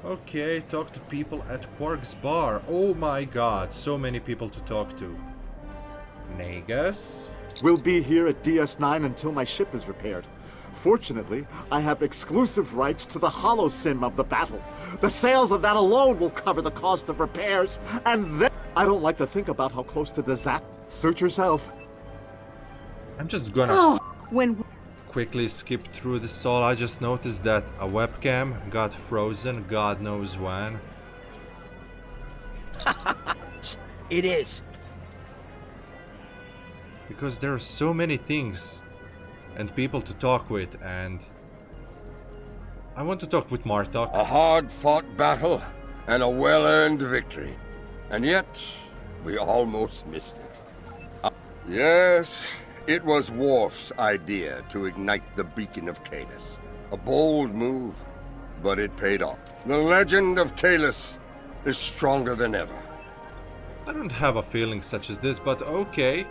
Okay, talk to people at Hur'q's bar. Oh my god, so many people to talk to. Nagus? We'll be here at DS9 until my ship is repaired. Fortunately, I have exclusive rights to the holosim of the battle. The sales of that alone will cover the cost of repairs, and then... I don't like to think about how close to disaster. Suit yourself. I'm just gonna... Oh, when... quickly skip through this all. I just noticed that a webcam got frozen, God knows when. It is. Because there are so many things and people to talk with, and I want to talk with Martok. A hard-fought battle and a well-earned victory. And yet, we almost missed it. Yes, it was Worf's idea to ignite the beacon of Kahless. A bold move, but it paid off. The legend of Kahless is stronger than ever. I don't have a feeling such as this, but okay.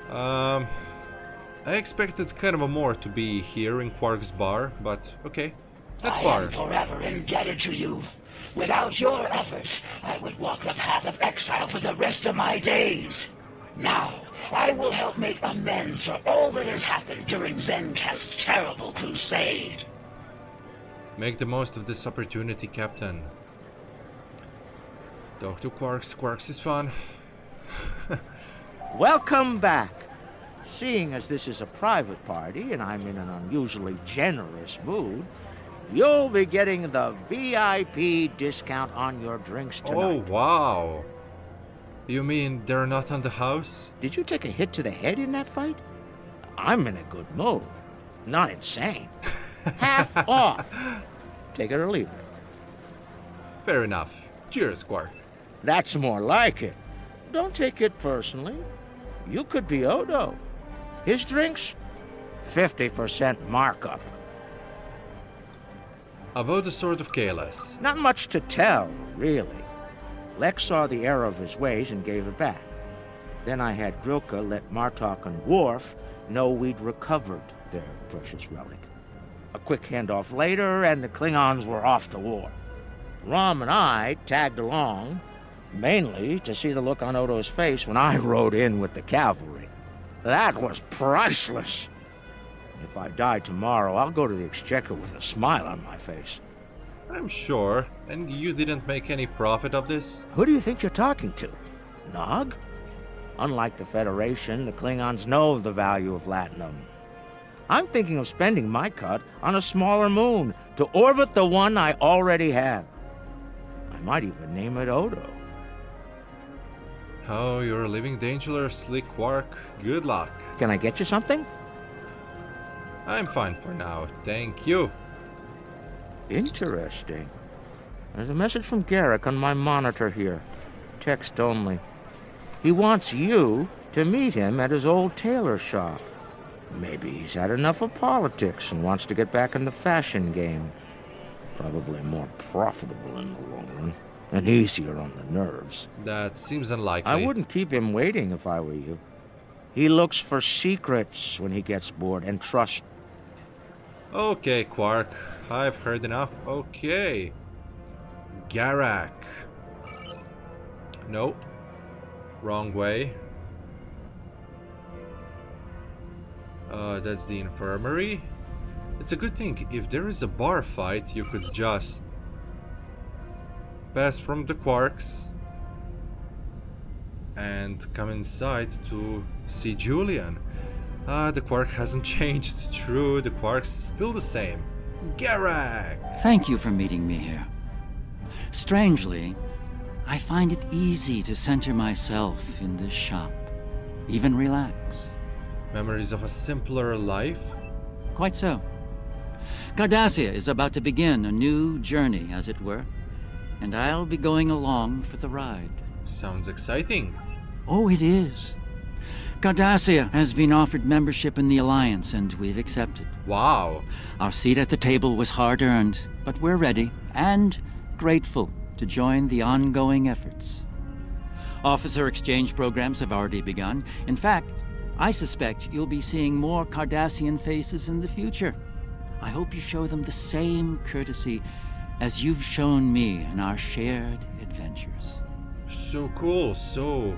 I expected kind of a more to be here in Hur'q's bar, but okay. Let's bar. I am forever indebted to you. Without your efforts, I would walk the path of exile for the rest of my days. Now, I will help make amends for all that has happened during Zencast's terrible crusade. Make the most of this opportunity, Captain. Talk to Hur'q. Hur'q is fun. Welcome back. Seeing as this is a private party and I'm in an unusually generous mood, you'll be getting the VIP discount on your drinks tonight. Oh, wow. You mean they're not on the house? Did you take a hit to the head in that fight? I'm in a good mood. Not insane. Half off. Take it or leave it. Fair enough. Cheers, Hur'q. That's more like it. Don't take it personally. You could be Odo. His drinks, 50% markup. About the Sword of Kahless. Not much to tell, really. Lex saw the error of his ways and gave it back. Then I had Hur'q let Martok and Worf know we'd recovered their precious relic. A quick handoff later, and the Klingons were off to war. Rom and I tagged along, mainly to see the look on Odo's face when I rode in with the cavalry. That was priceless. If I die tomorrow, I'll go to the Exchequer with a smile on my face. I'm sure. And you didn't make any profit of this? Who do you think you're talking to? Nog? Unlike the Federation, the Klingons know the value of Latinum. I'm thinking of spending my cut on a smaller moon to orbit the one I already have. I might even name it Odo. Oh, you're living dangerously, Hur'q. Good luck. Can I get you something? I'm fine for now, thank you. Interesting. There's a message from Garrick on my monitor here. Text only. He wants you to meet him at his old tailor shop. Maybe he's had enough of politics and wants to get back in the fashion game. Probably more profitable in the long run. And easier on the nerves. That seems unlikely. I wouldn't keep him waiting if I were you. He looks for secrets when he gets bored, and trust. Okay, Hur'q. I've heard enough. Okay. Garak. Nope. Wrong way. That's the infirmary. It's a good thing. If there is a bar fight, you could just pass from the Hur'qs and come inside to see Julian. The Hur'q hasn't changed. True, the Hur'q's still the same. Garak! Thank you for meeting me here. Strangely, I find it easy to center myself in this shop, even relax. Memories of a simpler life? Quite so. Cardassia is about to begin a new journey, as it were. and I'll be going along for the ride. Sounds exciting. Oh, it is. Cardassia has been offered membership in the Alliance, and we've accepted. Wow. Our seat at the table was hard-earned, but we're ready and grateful to join the ongoing efforts. Officer exchange programs have already begun. In fact, I suspect you'll be seeing more Cardassian faces in the future. I hope you show them the same courtesy as you've shown me in our shared adventures. So cool. So,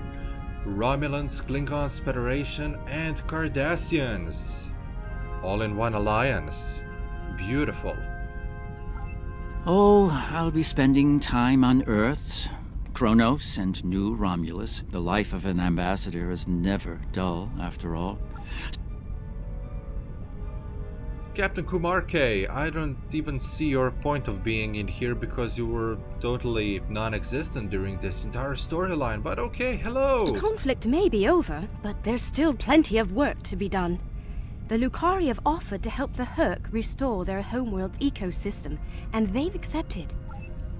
Romulans, Klingons, Federation, and Cardassians. All in one alliance. Beautiful. Oh, I'll be spending time on Earth, Kronos, and New Romulus. The life of an ambassador is never dull, after all. Captain Kumarke, I don't even see your point of being in here because you were totally non-existent during this entire storyline, but okay, hello! The conflict may be over, but there's still plenty of work to be done. The Lucari have offered to help the Hur'q restore their homeworld's ecosystem, and they've accepted.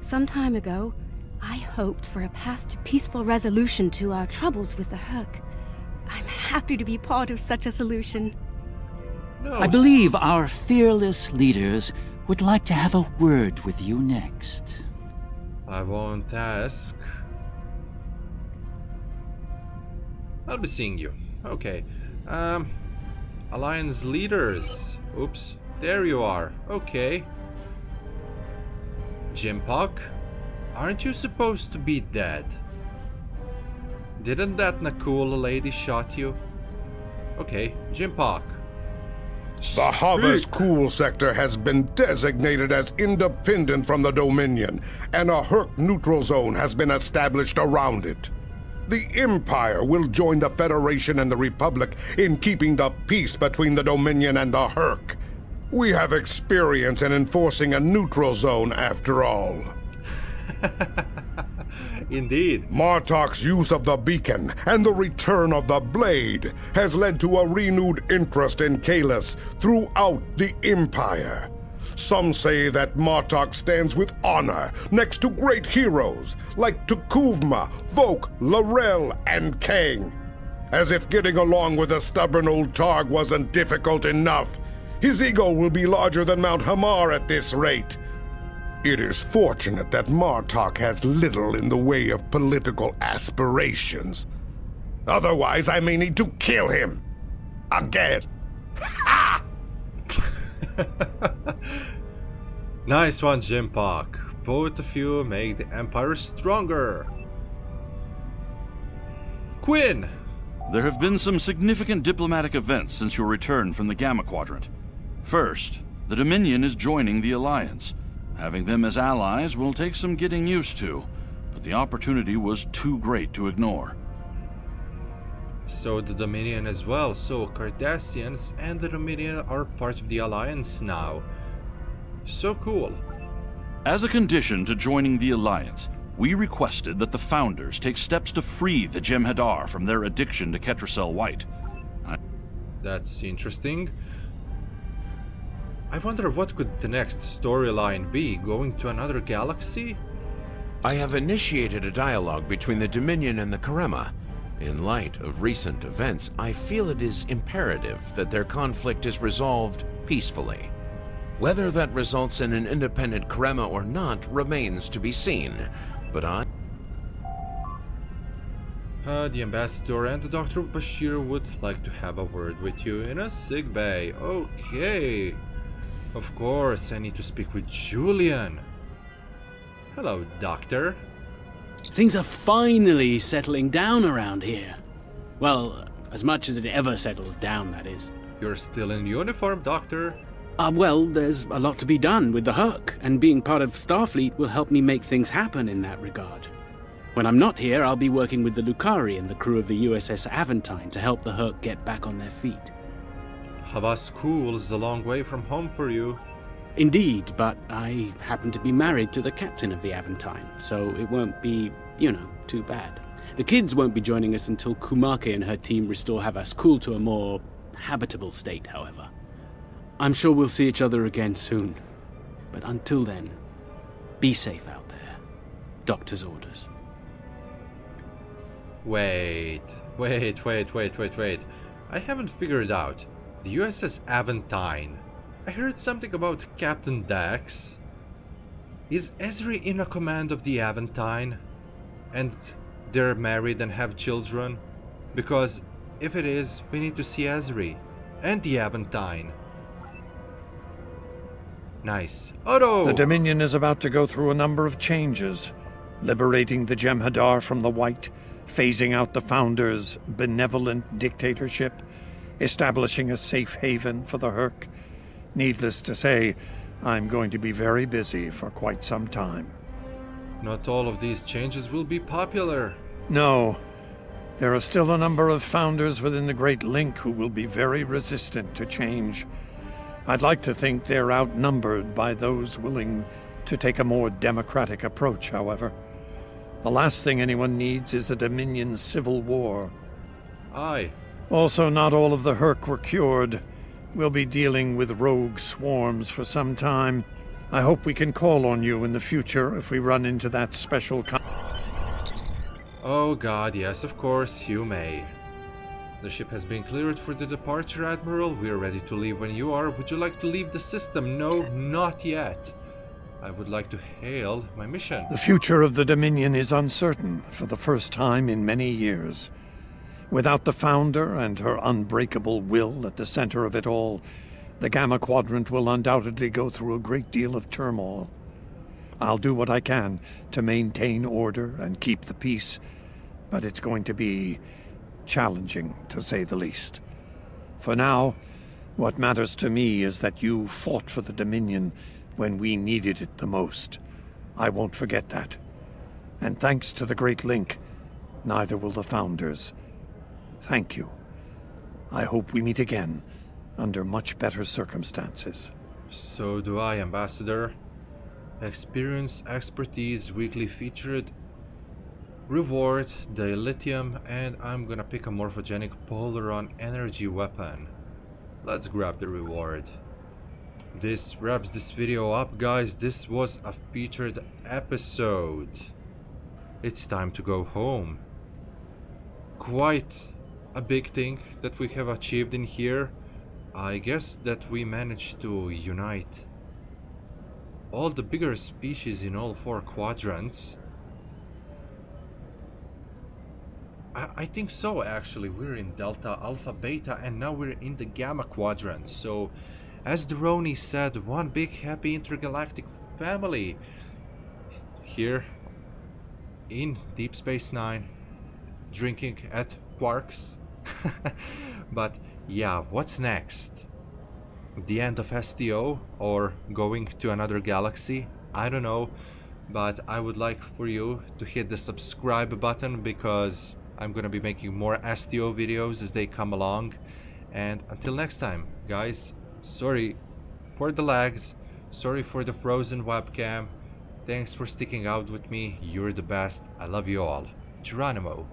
Some time ago, I hoped for a path to peaceful resolution to our troubles with the Hur'q. I'm happy to be part of such a solution. No. I believe our fearless leaders would like to have a word with you next. I won't ask. I'll be seeing you. Okay. Alliance leaders. Oops. There you are. Okay. Jimpok? Aren't you supposed to be dead? Didn't that Nakula lady shot you? Okay, Jimpok. The Havas Cool sector has been designated as independent from the Dominion, and a Hur'q neutral zone has been established around it. The Empire will join the Federation and the Republic in keeping the peace between the Dominion and the Hur'q. We have experience in enforcing a neutral zone after all. Indeed. Martok's use of the beacon and the return of the blade has led to a renewed interest in Kahless throughout the Empire. Some say that Martok stands with honor next to great heroes like Tukuvma, Vok, L'Rell, and Kang. As if getting along with the stubborn old Targ wasn't difficult enough, his ego will be larger than Mount Hamar at this rate. It is fortunate that Martok has little in the way of political aspirations. Otherwise, I may need to kill him. Again. Ha! Nice one, Jimpok. Both of you make the Empire stronger. Quinn! There have been some significant diplomatic events since your return from the Gamma Quadrant. First, the Dominion is joining the Alliance. Having them as allies will take some getting used to, but the opportunity was too great to ignore. So the Dominion as well, so Cardassians and the Dominion are part of the Alliance now. So cool. As a condition to joining the Alliance, we requested that the Founders take steps to free the Jem'Hadar from their addiction to Ketracel White. That's interesting. I wonder what could the next storyline be, going to another galaxy? I have initiated a dialogue between the Dominion and the Karema. In light of recent events, I feel it is imperative that their conflict is resolved peacefully. Whether that results in an independent Karema or not remains to be seen, but the Ambassador and Dr. Bashir would like to have a word with you in a sickbay. Okay. Of course, I need to speak with Julian. Hello, Doctor. Things are finally settling down around here. Well, as much as it ever settles down, that is. You're still in uniform, Doctor. Well, there's a lot to be done with the Hur'q, and being part of Starfleet will help me make things happen in that regard. When I'm not here, I'll be working with the Lucari and the crew of the USS Aventine to help the Hur'q get back on their feet. Havas Cool is a long way from home for you. Indeed, but I happen to be married to the captain of the Aventine, so it won't be, too bad. The kids won't be joining us until Kumarke and her team restore Havas Cool to a more habitable state, however. I'm sure we'll see each other again soon. But until then, be safe out there. Doctor's orders. Wait. I haven't figured out. The USS Aventine. I heard something about Captain Dax. Is Ezri in a command of the Aventine? And they're married and have children? Because if it is, we need to see Ezri and the Aventine. Nice. Otto! The Dominion is about to go through a number of changes, liberating the Jem'Hadar from the White, phasing out the Founders' benevolent dictatorship, establishing a safe haven for the Hur'q. Needless to say, I'm going to be very busy for quite some time. Not all of these changes will be popular. No. There are still a number of Founders within the Great Link who will be very resistant to change. I'd like to think they're outnumbered by those willing to take a more democratic approach, however. The last thing anyone needs is a Dominion civil war. Aye. Also, not all of the Hur'q were cured. We'll be dealing with rogue swarms for some time. I hope we can call on you in the future if we run into that special Oh god, yes, of course, you may. The ship has been cleared for the departure, Admiral. We are ready to leave when you are. Would you like to leave the system? No, not yet. I would like to hail my mission. The future of the Dominion is uncertain for the first time in many years. Without the Founder and her unbreakable will at the center of it all, the Gamma Quadrant will undoubtedly go through a great deal of turmoil. I'll do what I can to maintain order and keep the peace, but it's going to be challenging, to say the least. For now, what matters to me is that you fought for the Dominion when we needed it the most. I won't forget that. And thanks to the Great Link, neither will the Founders. Thank you. I hope we meet again, under much better circumstances. So do I, Ambassador. Experience, expertise, weekly featured, reward, dilithium, and I'm gonna pick a morphogenic Polaron energy weapon. Let's grab the reward. This wraps this video up, guys. This was a featured episode. It's time to go home. Quite a big thing that we have achieved in here. I guess that we managed to unite all the bigger species in all 4 quadrants. I think so, actually. We're in Delta, Alpha, Beta, and now we're in the Gamma Quadrant. So, as Droney said, one big happy intergalactic family here in Deep Space Nine, drinking at Quarks. But yeah, what's next? The end of STO or going to another galaxy? I don't know, but I would like for you to hit the subscribe button because I'm gonna be making more STO videos as they come along. And until next time, guys, sorry for the lags, sorry for the frozen webcam. Thanks for sticking out with me. You're the best. I love you all. Geronimo.